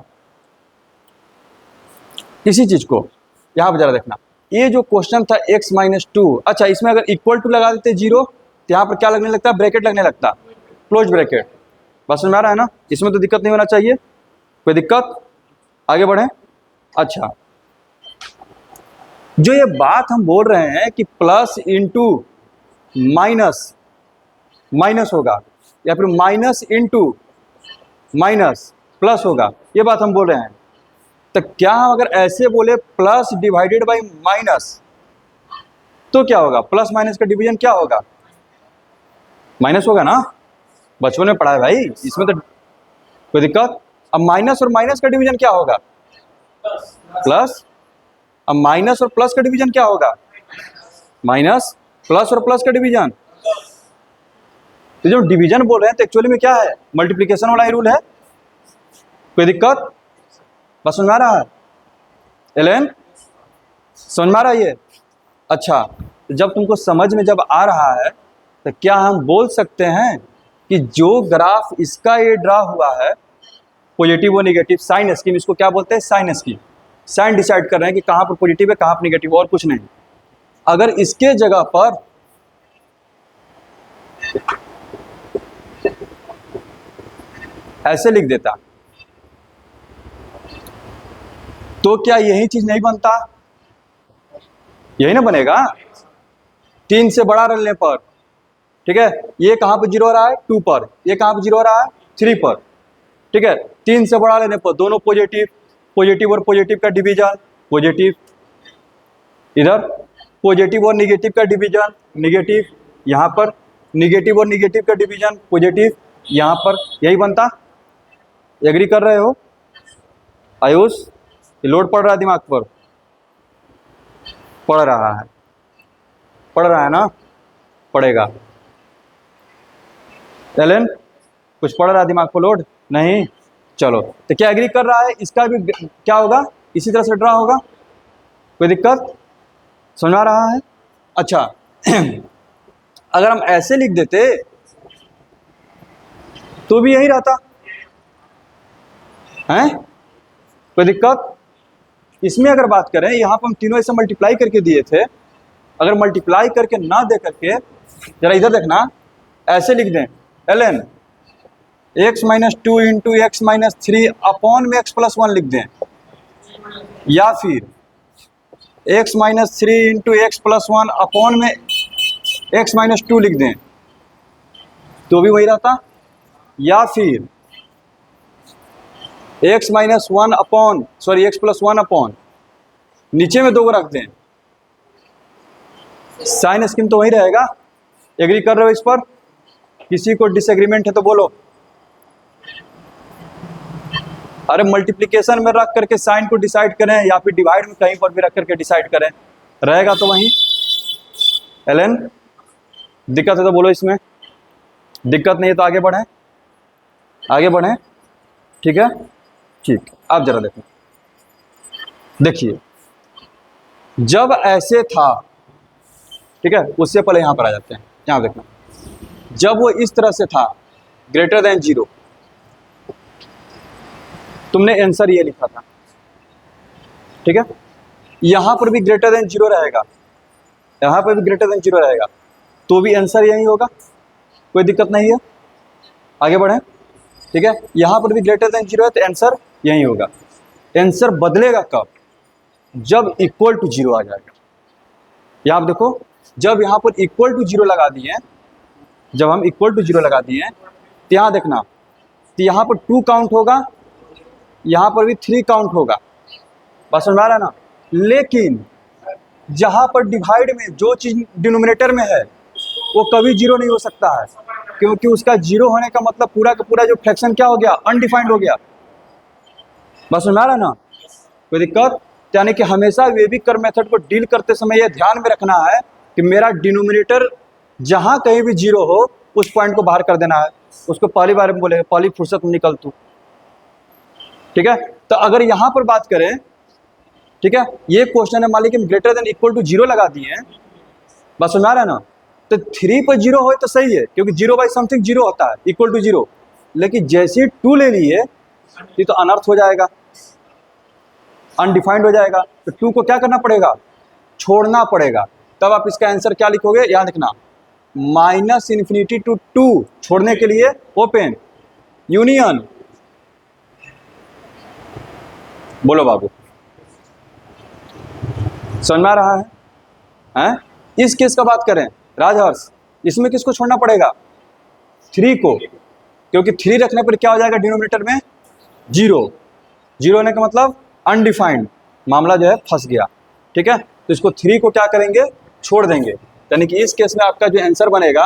किसी चीज को यहां पर जरा देखना, ये जो क्वेश्चन था x - 2, अच्छा इसमें अगर इक्वल टू लगा देते 0 तो यहाँ पर क्या लगने लगता है? ब्रैकेट लगने लगता, क्लोज ब्रैकेट। बस समझ में आ रहा है ना? इसमें तो दिक्कत नहीं होना चाहिए। कोई दिक्कत? आगे बढ़े। अच्छा, जो ये बात हम बोल रहे हैं कि प्लस इंटू माइनस माइनस होगा या फिर माइनस इंटू माइनस प्लस होगा, ये बात हम बोल रहे हैं, तो क्या हम अगर ऐसे बोले प्लस डिवाइडेड बाय माइनस तो क्या होगा? प्लस माइनस का डिवीजन क्या होगा? माइनस होगा ना? बचपन में पढ़ा है भाई, इसमें तो कोई दिक्कत? अब माइनस और माइनस का डिवीजन क्या होगा? प्लस। अब माइनस और प्लस का डिवीजन क्या होगा? माइनस। प्लस और प्लस का डिवीजन, तो जो डिवीजन बोल रहे हैं तो एक्चुअली में क्या है? मल्टीप्लिकेशन वाला ही रूल है। कोई दिक्कत? बस समझ में आ रहा है? एलेन समझ में आ रहा है ये? अच्छा, जब तुमको समझ में जब आ रहा है तो क्या हम बोल सकते हैं कि जो ग्राफ इसका ये ड्रा हुआ है पॉजिटिव और निगेटिव, साइन स्कीम, इसको क्या बोलते हैं? Sign scheme. साइन डिसाइड कर रहे हैं कि कहाँ पर पॉजिटिव है कहाँ पर निगेटिव, और कुछ नहीं। अगर इसके जगह पर ऐसे लिख देता तो क्या यही चीज नहीं बनता? यही ना बनेगा। 3 से बड़ा रहने पर, ठीक है, ये कहां पर 0 हो रहा है? 2 पर। ये कहां पर 0 हो रहा है? 3 पर। ठीक है, 3 से बड़ा लेने पर दोनों पॉजिटिव, पॉजिटिव और पॉजिटिव का डिवीजन पॉजिटिव, इधर पॉजिटिव और निगेटिव का डिवीजन निगेटिव, यहां पर निगेटिव और निगेटिव का डिवीजन पॉजिटिव, यहां पर यही बनता। एग्री कर रहे हो आयुष? ये लोड पड़ रहा है दिमाग पर? पड़ रहा है, पड़ रहा है ना? पड़ेगा। एलन कुछ पड़ रहा है दिमाग पर लोड? नहीं? चलो, तो क्या एग्री कर रहा है? इसका भी क्या होगा? इसी तरह से ड्रा होगा। कोई दिक्कत? समझ आ रहा है? अच्छा अगर हम ऐसे लिख देते तो भी यही रहता है। कोई दिक्कत? इसमें अगर बात करें, यहां पर हम तीनों ऐसे मल्टीप्लाई करके दिए थे, अगर मल्टीप्लाई करके ना दे करके जरा इधर देखना, ऐसे लिख दें एलन x - 2 इंटू एक्स - 3 अपॉन में x+1 लिख दें, या फिर x - 3 इंटू x+1 अपॉन में x - 2 लिख दें तो भी वही रहता, या फिर x+1 अपॉन नीचे में 2 को रख दें, साइन स्कीम तो वही रहेगा। एग्री कर रहे हो इस पर? किसी को डिसएग्रीमेंट है तो बोलो। अरे मल्टीप्लिकेशन में रख करके साइन को डिसाइड करें या फिर डिवाइड में कहीं पर भी रख करके डिसाइड करें, रहेगा तो वहीं। एलन दिक्कत है तो बोलो, इसमें दिक्कत नहीं है तो आगे बढ़ें, आगे बढ़ें। ठीक है, ठीक। आप जरा देखो, देखिए जब ऐसे था ठीक है, उससे पहले यहाँ पर आ जाते हैं। यहाँ देखना, जब वो इस तरह से था ग्रेटर देन 0, तुमने आंसर ये लिखा था, ठीक है। यहाँ पर भी ग्रेटर देन 0 रहेगा, यहाँ पर भी ग्रेटर देन 0 रहेगा, तो भी आंसर यही होगा, कोई दिक्कत नहीं है। आगे बढ़ें, ठीक है। यहाँ पर भी ग्रेटर देन 0 है तो आंसर यही होगा। आंसर बदलेगा कब? जब इक्वल टू 0 आ जाएगा। यहाँ आप देखो, जब यहाँ पर इक्वल टू 0 लगा दिए, जब हम इक्वल टू 0 लगा दिए तो यहाँ देखना, तो यहाँ पर 2 काउंट होगा, यहाँ पर भी 3 काउंट होगा, बस समझ आ रहा है ना। लेकिन जहाँ पर डिवाइड में जो चीज़ डिनोमिनेटर में है वो कभी 0 नहीं हो सकता है, क्योंकि उसका 0 होने का मतलब पूरा का पूरा जो फ्रैक्शन क्या हो गया, अनडिफाइंड हो गया। बस समझ आ रहा है ना, कोई दिक्कत? यानी कि हमेशा वेबिक कर्व मेथड को डील करते समय यह ध्यान में रखना है कि मेरा डिनोमिनेटर जहाँ कहीं भी 0 हो उस पॉइंट को बाहर कर देना है। उसको पहली बार में बोलेगा पहली फुर्सत में निकल तू, ठीक है। तो अगर यहाँ पर बात करें, ठीक है, ये क्वेश्चन है, मान लीजिए ग्रेटर देन इक्वल टू 0 लगा दिए हैं, बस समझ आ रहा है ना। तो 3 पर 0 हो तो सही है, क्योंकि 0 बाई समथिंग 0 होता है, इक्वल टू 0। लेकिन जैसे ही 2 ले लिए ये तो अनर्थ हो जाएगा, अनडिफाइंड हो जाएगा। तो 2 को क्या करना पड़ेगा? छोड़ना पड़ेगा। तब आप इसका आंसर क्या लिखोगे, याद रखना, -∞ to 2 छोड़ने के लिए ओपन यूनियन। बोलो बाबू, समझ में आ रहा है? हैं? इस केस का बात करें राजहर्ष, इसमें किसको छोड़ना पड़ेगा? 3 को, क्योंकि 3 रखने पर क्या हो जाएगा डिनोमिनेटर में? 0। 0 होने का मतलब अनडिफाइंड, मामला जो है फंस गया, ठीक है। तो इसको 3 को क्या करेंगे? छोड़ देंगे। यानी कि इस केस में आपका जो आंसर बनेगा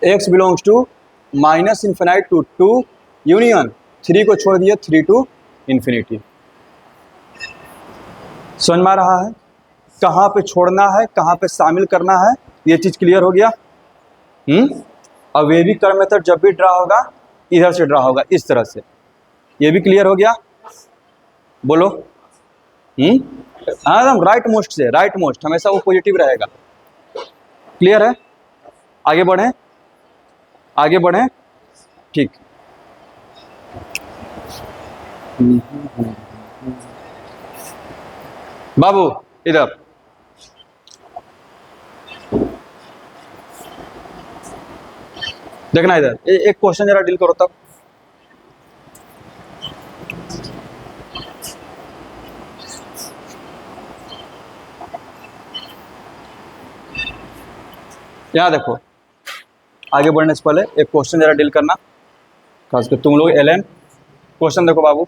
x belongs to -∞ to 2 union 3 को छोड़ दिए 3 to ∞। समझ में आ रहा है? कहाँ पे छोड़ना है, कहाँ पे शामिल करना है, ये चीज़ क्लियर हो गया। अब वेबिक कर्व मेथड जब भी ड्रा होगा इधर से ड्रा होगा, इस तरह से। ये भी क्लियर हो गया? बोलो। हाँ, एकदम राइट मोस्ट से, राइट मोस्ट हमेशा वो पॉजिटिव रहेगा। क्लियर है? आगे बढ़ें, आगे बढ़ें, ठीक। बाबू इधर देखना, इधर एक क्वेश्चन जरा डील करो तब। यहाँ देखो, आगे बढ़ने से पहले एक क्वेश्चन जरा डील करना, खासकर तुम लोग एलएन। क्वेश्चन देखो बाबू,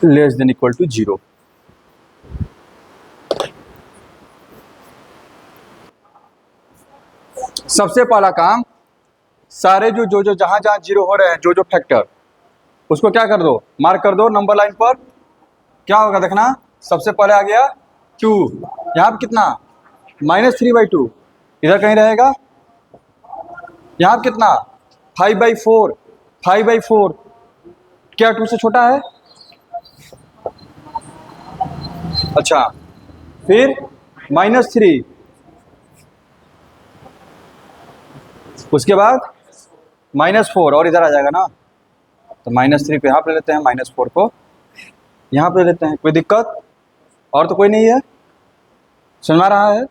लेस देन इक्वल टू 0। सबसे पहला काम, सारे जो जहां जहां 0 हो रहे हैं, जो फैक्टर, उसको क्या कर दो? मार्क कर दो नंबर लाइन पर। क्या होगा देखना, सबसे पहले आ गया 2, यहाँ पर कितना? -3/2, इधर कहीं रहेगा। यहाँ पर कितना? 5/4, 5/4, क्या 2 से छोटा है? अच्छा, फिर -3, उसके बाद -4, और इधर आ जाएगा ना, तो -3 को यहाँ पे लेते हैं, -4 को यहाँ पे लेते हैं। कोई दिक्कत? और तो कोई नहीं है, सुना रहा है?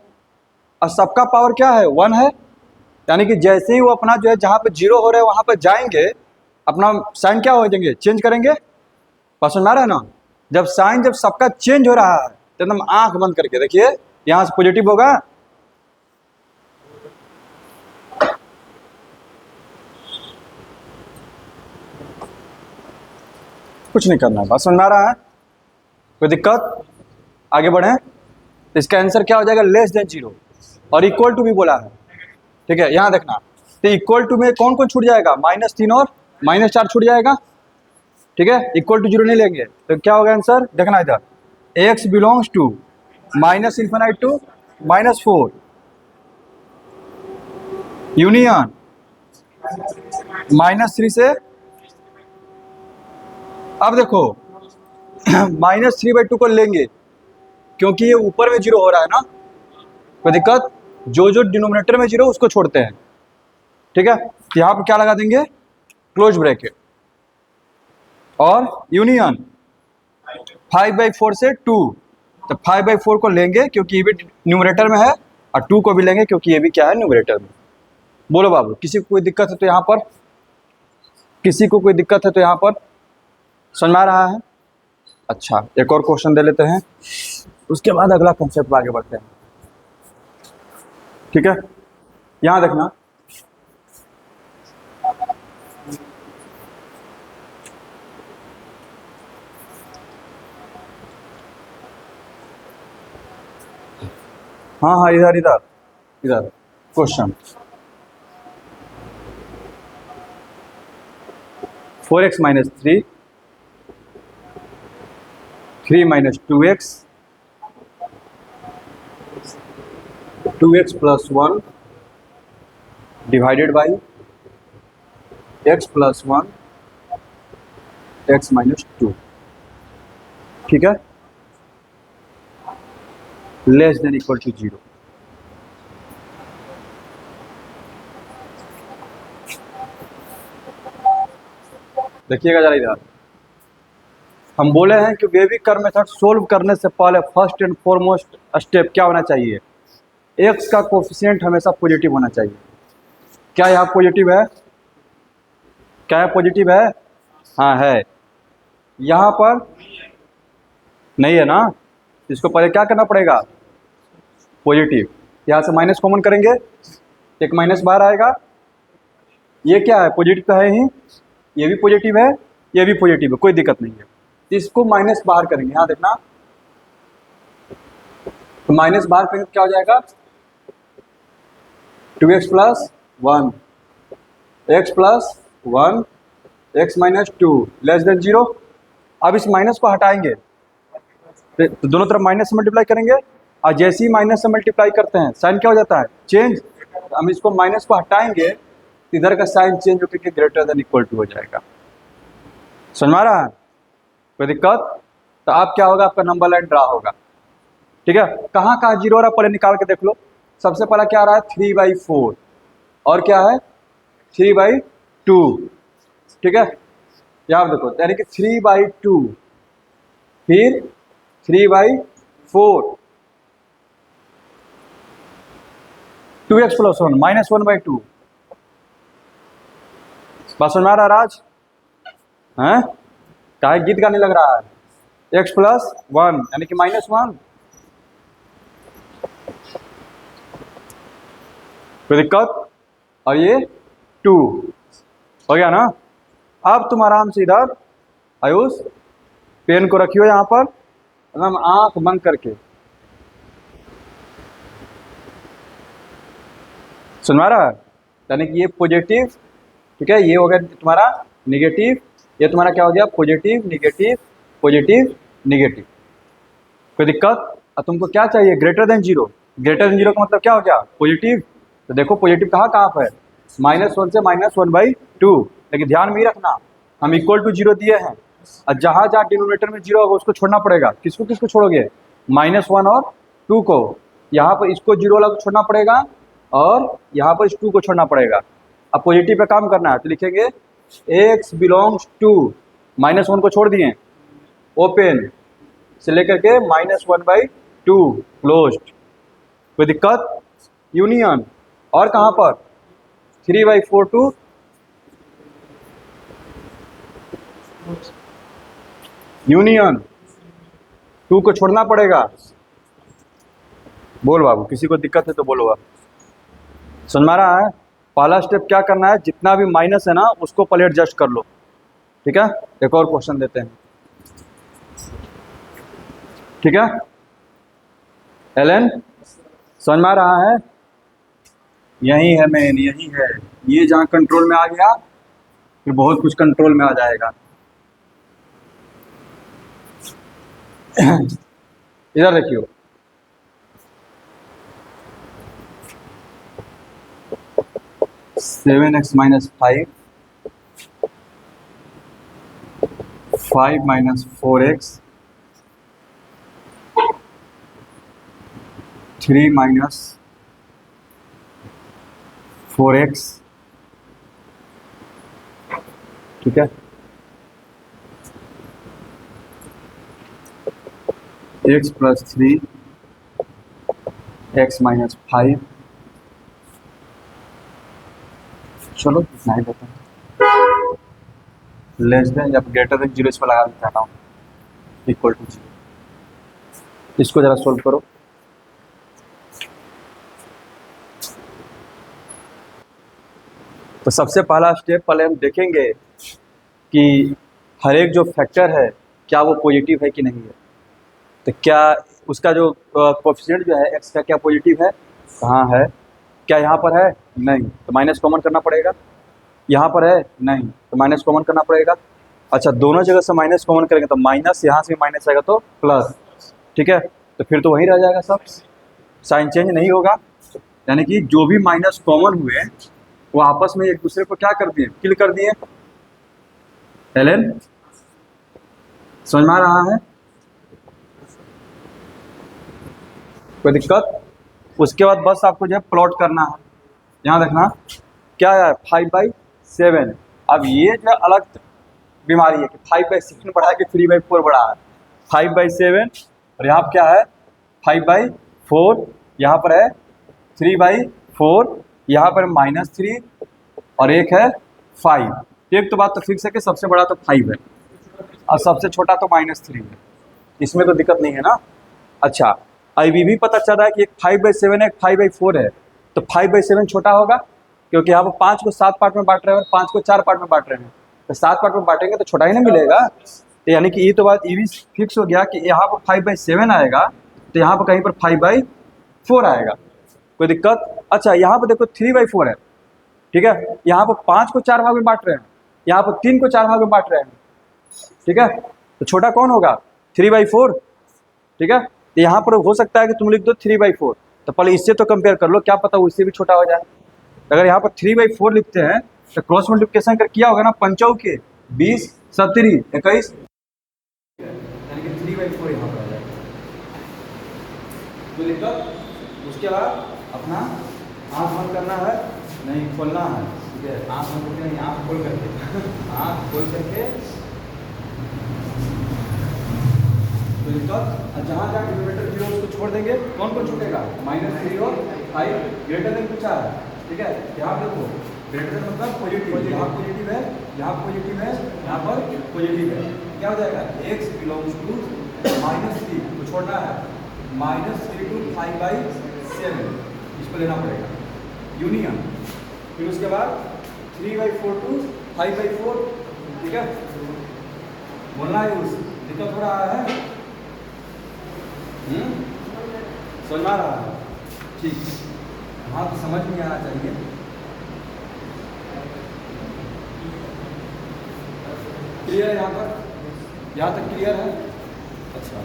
और सबका पावर क्या है? 1 है। यानी कि जैसे ही वो अपना जो है जहाँ पे 0 हो रहे हैं वहाँ पे जाएंगे, अपना साइन क्या हो जाएंगे? चेंज करेंगे। बस सुना रहा है ना? जब साइन जब सबका चेंज हो रहा है तो एकदम आंख बंद करके देखिए, यहाँ से पॉजिटिव होगा, कुछ नहीं करना है, बस समझ में आ रहा है? कोई दिक्कत? आगे बढ़ें। इसका आंसर क्या हो जाएगा? लेस देन 0, और इक्वल टू भी बोला है, ठीक है। यहाँ देखना, तो इक्वल टू में कौन कौन छूट जाएगा? -3 और -4 छूट जाएगा, ठीक है, इक्वल टू जीरो नहीं लेंगे तो क्या होगा आंसर, देखना इधर, x belongs to minus infinite to -4 union -3 से, अब देखो -3/2 को लेंगे क्योंकि ये ऊपर में जीरो हो रहा है ना, कोई दिक्कत, जो जो डिनोमिनेटर में जीरो उसको छोड़ते हैं, ठीक है। तो यहाँ पर क्या लगा देंगे, क्लोज ब्रैकेट, और यूनियन 5/4 से 2, तो 5/4 को लेंगे क्योंकि ये भी न्यूमरेटर में है, और 2 को भी लेंगे क्योंकि ये भी क्या है, न्यूमरेटर में। बोलो बाबू, किसी को कोई दिक्कत है तो यहाँ पर, किसी को कोई दिक्कत है तो यहाँ पर समझ में आ रहा है। अच्छा, एक और क्वेश्चन दे लेते हैं, उसके बाद अगला कंसेप्ट आगे बढ़ते हैं, ठीक है। यहाँ देखना, हाँ हाँ, इधर इधर इधर question, 4x - 3, 3 - 2x, 2x + 1 divided by x + 1 x - 2, ठीक है, लेस देन इक्वल टू 0। देखिएगा जरा इधर, हम बोले हैं कि वेविक कर्व मेथड सोल्व करने से पहले फर्स्ट एंड फॉरमोस्ट स्टेप क्या होना चाहिए, x का कोफिशिएंट हमेशा पॉजिटिव होना चाहिए। क्या यहाँ पॉजिटिव है, क्या है पॉजिटिव है, हाँ है, यहाँ पर नहीं है ना, इसको पहले क्या करना पड़ेगा, पॉजिटिव, यहाँ से माइनस कॉमन करेंगे, एक माइनस बाहर आएगा, ये क्या है, पॉजिटिव तो है ही, ये भी पॉजिटिव है, ये भी पॉजिटिव है, कोई दिक्कत नहीं है, इसको माइनस बाहर करेंगे, यहाँ देखना, तो माइनस बाहर करेंगे तो क्या हो जाएगा, 2x + 1 x + 1 x - 2 less than 0। अब इस माइनस को हटाएंगे तो दोनों तरफ माइनस से मल्टीप्लाई करेंगे, और जैसे ही माइनस से मल्टीप्लाई करते हैं साइन क्या हो जाता है, चेंज। तो हम इसको माइनस को हटाएंगे तो इधर का साइन चेंज होकर के ग्रेटर देन इक्वल टू हो जाएगा। समझ में आ रहा है, कोई दिक्कत, तो अब क्या होगा, आपका नंबर लाइन ड्रा होगा, ठीक है। कहाँ कहाँ जीरो हो रहा है पहले निकाल के देख लो। सबसे पहला क्या आ रहा है, 3/4, और क्या है 3/2, ठीक है। यहाँ देखो, यानी कि 3/2, फिर 3/4, 2x + 1 -1/2, बात समझ में आ रहा है राज, हैं, काहे गीत गाने लग रहा है, x + 1 यानी कि -1, कोई दिक्कत, और ये 2 हो गया ना। अब तुम आराम से इधर आयुष पेन को रखियो यहाँ पर, एकदम आंख बंद करके, सुनवा रहा है, यानी कि ये पॉजिटिव, ठीक है, ये हो गया तुम्हारा निगेटिव, ये तुम्हारा क्या हो गया, पॉजिटिव निगेटिव पॉजिटिव निगेटिव, कोई दिक्कत। अब तुमको क्या चाहिए, ग्रेटर देन 0, ग्रेटर देन 0 का मतलब क्या हो गया, पॉजिटिव। तो देखो पॉजिटिव कहाँ कहाँ पर है, -1 से -1/2, लेकिन ध्यान में ही रखना हम इक्वल टू 0 दिए हैं, और जहाँ जहाँ डिनोमिनेटर में 0 होगा उसको छोड़ना पड़ेगा, किसको किसको छोड़ोगे, -1 और 2 को, यहाँ पर इसको 0 वाला को छोड़ना पड़ेगा, और यहाँ पर इस 2 को छोड़ना पड़ेगा। अब पॉजिटिव पे काम करना है तो लिखेंगे x बिलोंग्स टू, -1 को छोड़ दिए, ओपन से लेकर के -1/2 क्लोज्ड, कोई दिक्कत, यूनियन, और कहाँ पर 3/4 टू यूनियन, 2 को छोड़ना पड़ेगा। बोल बाबू, किसी को दिक्कत है तो बोलो। आप समझ में आ रहा है, पहला स्टेप क्या करना है, जितना भी माइनस है ना उसको पहले एडजस्ट कर लो, ठीक है। एक और क्वेश्चन देते हैं, ठीक है एलन, समझ में आ रहा है, यही है मेन, यही है, ये जहाँ कंट्रोल में आ गया फिर बहुत कुछ कंट्रोल में आ जाएगा। इधर देखियो, seven x minus five, 5 minus 4x, 3 minus 4x, ठीक है, x प्लस 3, x माइनस 5, चलो इतना ही देते हैं, लेस देन या ग्रेटर देन जीरो इस पर लगा देता हूँ, इक्वल टू जीरो। इसको जरा सोल्व करो। तो सबसे पहला स्टेप पहले हम देखेंगे कि हर एक जो फैक्टर है क्या वो पॉजिटिव है कि नहीं है। तो क्या उसका जो कोएफिशिएंट जो है एक्स का क्या पॉजिटिव है, कहाँ है, क्या यहाँ पर है, नहीं, तो माइनस कॉमन करना पड़ेगा। यहाँ पर है, नहीं, तो माइनस कॉमन करना पड़ेगा। अच्छा, दोनों जगह से माइनस कॉमन करेंगे तो माइनस, यहाँ से माइनस आएगा तो प्लस, ठीक है, तो फिर तो वहीं रह जाएगा, सब साइन चेंज नहीं होगा। यानी कि जो भी माइनस कॉमन हुए वो आपस में एक दूसरे को क्या कर दिए, किल कर दिए। एलन समझ में आ रहा है, कोई दिक्कत? उसके बाद बस आपको जो है प्लॉट करना है। यहाँ देखना क्या है, 5/7। अब ये जो अलग बीमारी है कि 5/7 बढ़ा के 3/4 बढ़ा है। 5/7 और यहाँ पर क्या है 5/4, यहाँ पर है 3/4, यहाँ पर -3 और एक है 5। एक तो बात तो फिक्स है कि सबसे बड़ा तो 5 है और सबसे छोटा तो -3 है, इसमें तो दिक्कत नहीं है ना। अच्छा, अभी भी पता चल रहा है कि एक 5/7 है, एक 5/4 है, तो 5/7 छोटा होगा क्योंकि यहाँ पर 5 को 7 पार्ट में बांट रहे हैं और 5 को 4 पार्ट में बांट रहे हैं, तो 7 पार्ट में बांटेंगे तो छोटा ही नहीं मिलेगा। तो यानी कि ये तो बात ये भी फिक्स हो गया कि यहाँ पर 5/7 आएगा तो यहाँ पर कहीं पर 5/4 आएगा, कोई दिक्कत? अच्छा, यहाँ पर देखो 3/4 है, ठीक है, यहाँ पर 5 को 4 भाग में बांट रहे हैं, यहाँ पर 3 को 4 भाग में बांट रहे हैं, ठीक है, तो छोटा कौन होगा 3/4, ठीक है। तो यहाँ पर हो सकता है कि तुम लिख दो 3/4, तो पहले इससे तो कंपेयर कर लो, क्या पता उससे भी छोटा हो जाए। अगर यहाँ पर 3/4 लिखते हैं तो क्रॉस मल्टीप्लिकेशन कर किया होगा ना, 5 के 20, 70, 21, यानी कि 3/4 यहाँ पर आ जाएगा। तो दिक्कत, उसके बाद अपना आँख बंद करना है, नहीं खोलना है, ठीक है, आँख बंद करके नहीं, आँख खोल करके आँख खोल करके तो दिक्कत, जहाँ जहाँ डिनोमिनेटर 0 उसको छोड़ देंगे, कौन कौन छूटेगा, -3 और 5 ग्रेटर देन कुछ है, ठीक है। यहाँ देखो ग्रेटर देन मतलब पॉजिटिव, यहाँ पॉजिटिव है, यहाँ पॉजिटिव है, यहाँ पर पॉजिटिव है, क्या हो जाएगा x बिलोंग्स टू -3 को छोड़ना है, -3 to 5/7 इस पर लेना पड़ेगा यूनियन, फिर उसके बाद 3/4 to 5/4, ठीक है, बोलना है उस दिक्कत हो रहा है, समझ आ रहा है, ठीक, हाँ तो समझ में आना चाहिए। क्लियर है यहाँ पर, यहाँ तक क्लियर है। अच्छा,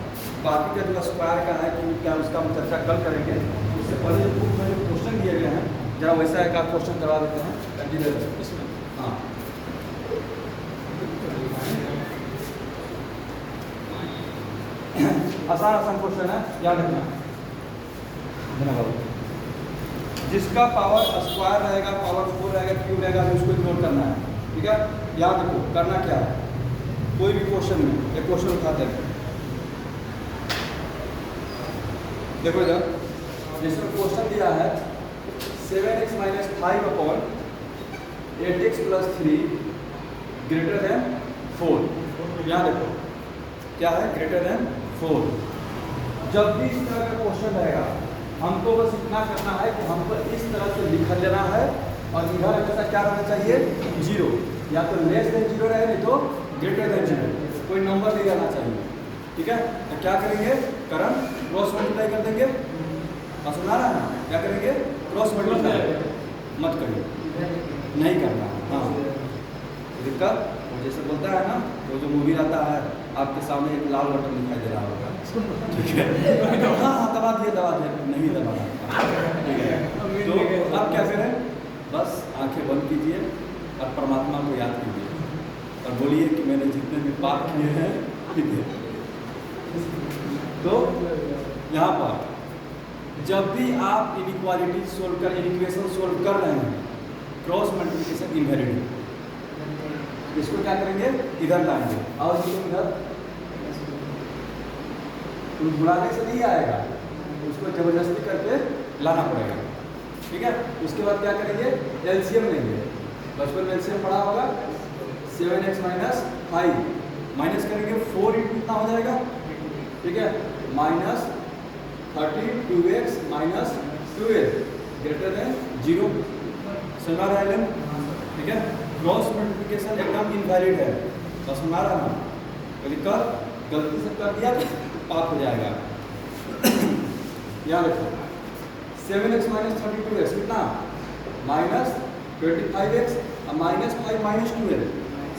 बाकी का जो स्क्वायर का है कि क्या उसका हम चर्चा कल करेंगे, उससे पहले जो बुक में जो क्वेश्चन दिए गए हैं जरा वैसा एक क्वेश्चन करवा देते हैं कंटिन्यू इसमें। हाँ, आसान आसान क्वेश्चन है, याद रखना। जिसका पावर स्क्वायर रहेगा, पावर 4 रहेगा, क्यूब रहेगा, उसको इग्नोर करना है, ठीक है। याद रखो करना क्या है, कोई भी क्वेश्चन में एक क्वेश्चन उठाते हैं, देखो इधर जिसमें क्वेश्चन दिया है 7x - 5 upon 8x + 3 greater than 4, यहाँ देखो क्या है ग्रेटर देन 4। जब भी इस तरह का क्वेश्चन रहेगा हमको बस इतना करना है कि हमको इस तरह से लिख लेना है और इधर हमेशा क्या रहना चाहिए 0, या तो लेस देन 0 रहे, नहीं तो ग्रेटर देन 0, कोई नंबर नहीं रहना चाहिए, ठीक है। तो क्या करेंगे, करंट क्रॉस मल्टीप्लाई कर देंगे, और सुना रहा है ना, क्या करेंगे क्रॉस मल्टीप्लाई मत करिए, नहीं करना, हाँ दिक्कत। जैसे बोलता है ना वो जो मूवी आता है आपके सामने एक लाल बटन दिखाई दे रहा होगा, ठीक है। हाँ हाँ दबा दिए, नहीं दबाना, ठीक है। तो आप क्या करें, बस आंखें बंद कीजिए और परमात्मा को याद कीजिए और बोलिए कि मैंने जितने भी पाप किए हैं, ठीक है। तो यहाँ पर जब भी आप इनइक्वालिटी सोल्व कर, इक्वेशन सोल्व कर रहे हैं, क्रॉस मल्टीप्लिकेशन इनहेरिट है, इसको क्या करेंगे, इधर लाएंगे और इसको इधर, तो बुलाने से नहीं आएगा, उसको जबरदस्ती करके लाना पड़ेगा, ठीक है। उसके बाद क्या करेंगे, एलसीएम लेंगे। बचपन में एलसीएम पढ़ा होगा, 7x माइनस 5 माइनस करेंगे 4 इंटू कितना हो जाएगा, ठीक है, minus 32x minus 12 greater than 0, सुना रहा है, ठीक है। क्रॉस मल्टीप्लिकेशन एकदम इनवैलिड है, बस सुना रहा ना, कभी कर गलती से कर दिया तो पाप हो जाएगा। याद रखो 7x माइनस 32x कितना, माइनस 25x और माइनस 5 माइनस 12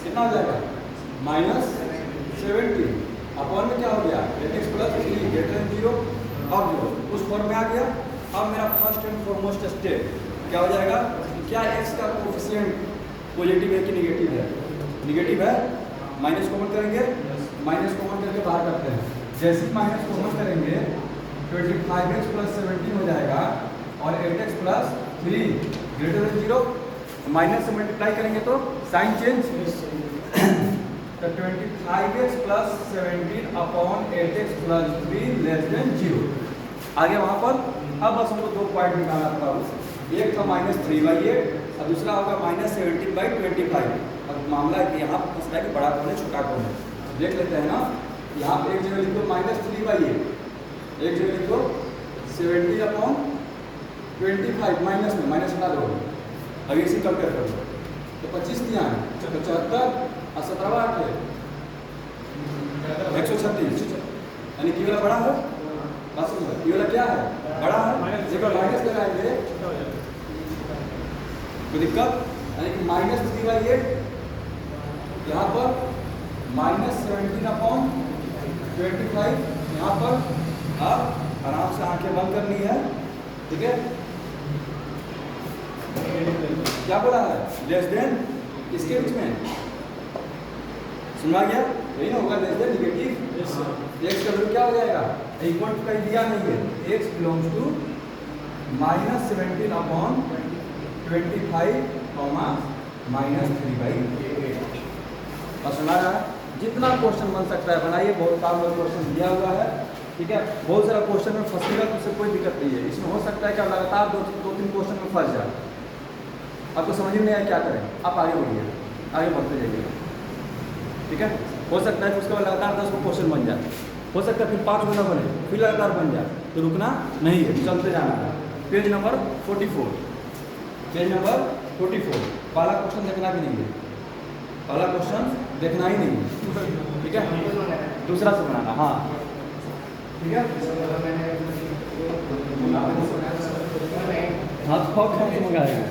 कितना हो जाएगा, माइनस 70 अपॉन में क्या हो गया, 8x प्लस 3 ग्रेटर देन 0। अब जो उस फॉर्म में आ गया, अब मेरा फर्स्ट एंड फॉरमोस्ट स्टेप क्या हो जाएगा, क्या x का कोएफिशिएंट पॉजिटिव है कि निगेटिव है, निगेटिव है, माइनस कॉमन करेंगे, माइनस कॉमन करके बाहर करते हैं, जैसे ही माइनस कॉमन करेंगे 25x प्लस 17 हो जाएगा और 8x plus 3 greater than 0, minus से मल्टीप्लाई करेंगे तो साइन चेंज, तो 25x plus 17 upon 8x plus 3 less than 0 आगे वहाँ पर। अब बस हमको 2 पॉइंट निकालना था, एक था माइनस 3/8 और दूसरा होगा माइनस 17/25। अब मामला है कि यहाँ पर पूछ रहा है कि बड़ा कौन है छोटा कौन है, देख लेते हैं ना। यहाँ पर एक जगह लिखो माइनस 3/8, एक जगह लिखो 70/25 माइनस में माइनस हटा दो, अभी इसी कंपेयर कर दो, तो 25 दिया 75 और 17 8 136, यानी कि वाला बड़ा है, बस ये वाला क्या है, बड़ा है, जगह माइनस लगाएंगे तो दिक्कत, यानी कि माइनस 3/8 यहाँ पर माइनस 17/25 यहाँ पर। अब आराम से आंखें बंद करनी है, ठीक है। क्या बोला है, लेस देन, इसके बीच में सुना गया, यही ना होगा, लेस देन निगेटिव, एक्स का वैल्यू क्या हो जाएगा, इक्वल टू कहीं दिया नहीं है, एक्स बिलोंग्स टू माइनस 17/25 माइनस 3/8। और सुना रहा है, जितना क्वेश्चन बन सकता है बनाइए, बहुत काम वाला क्वेश्चन दिया हुआ है, ठीक है। बहुत सारा क्वेश्चन में फंसेगा तो उससे कोई दिक्कत नहीं है, इसमें हो सकता है कि आप लगातार 2-3 क्वेश्चन में फंस जाए, आपको समझ में नहीं आया क्या करें, आप आगे बढ़िए, आगे बढ़ते जाइए, ठीक है। हो सकता है कि उसके बाद लगातार 10 क्वेश्चन बन जाए, हो सकता है फिर 5 ना बने, फिर लगातार बन जाए, तो रुकना नहीं है, चलते जाना है। पेज नंबर 44, पेज नंबर 44, पहला क्वेश्चन देखना भी नहीं है, पहला क्वेश्चन देखना ही नहीं है, ठीक है। दूसरा से बनाना, हाँ ठीक है। हाँ तो मंगाएगा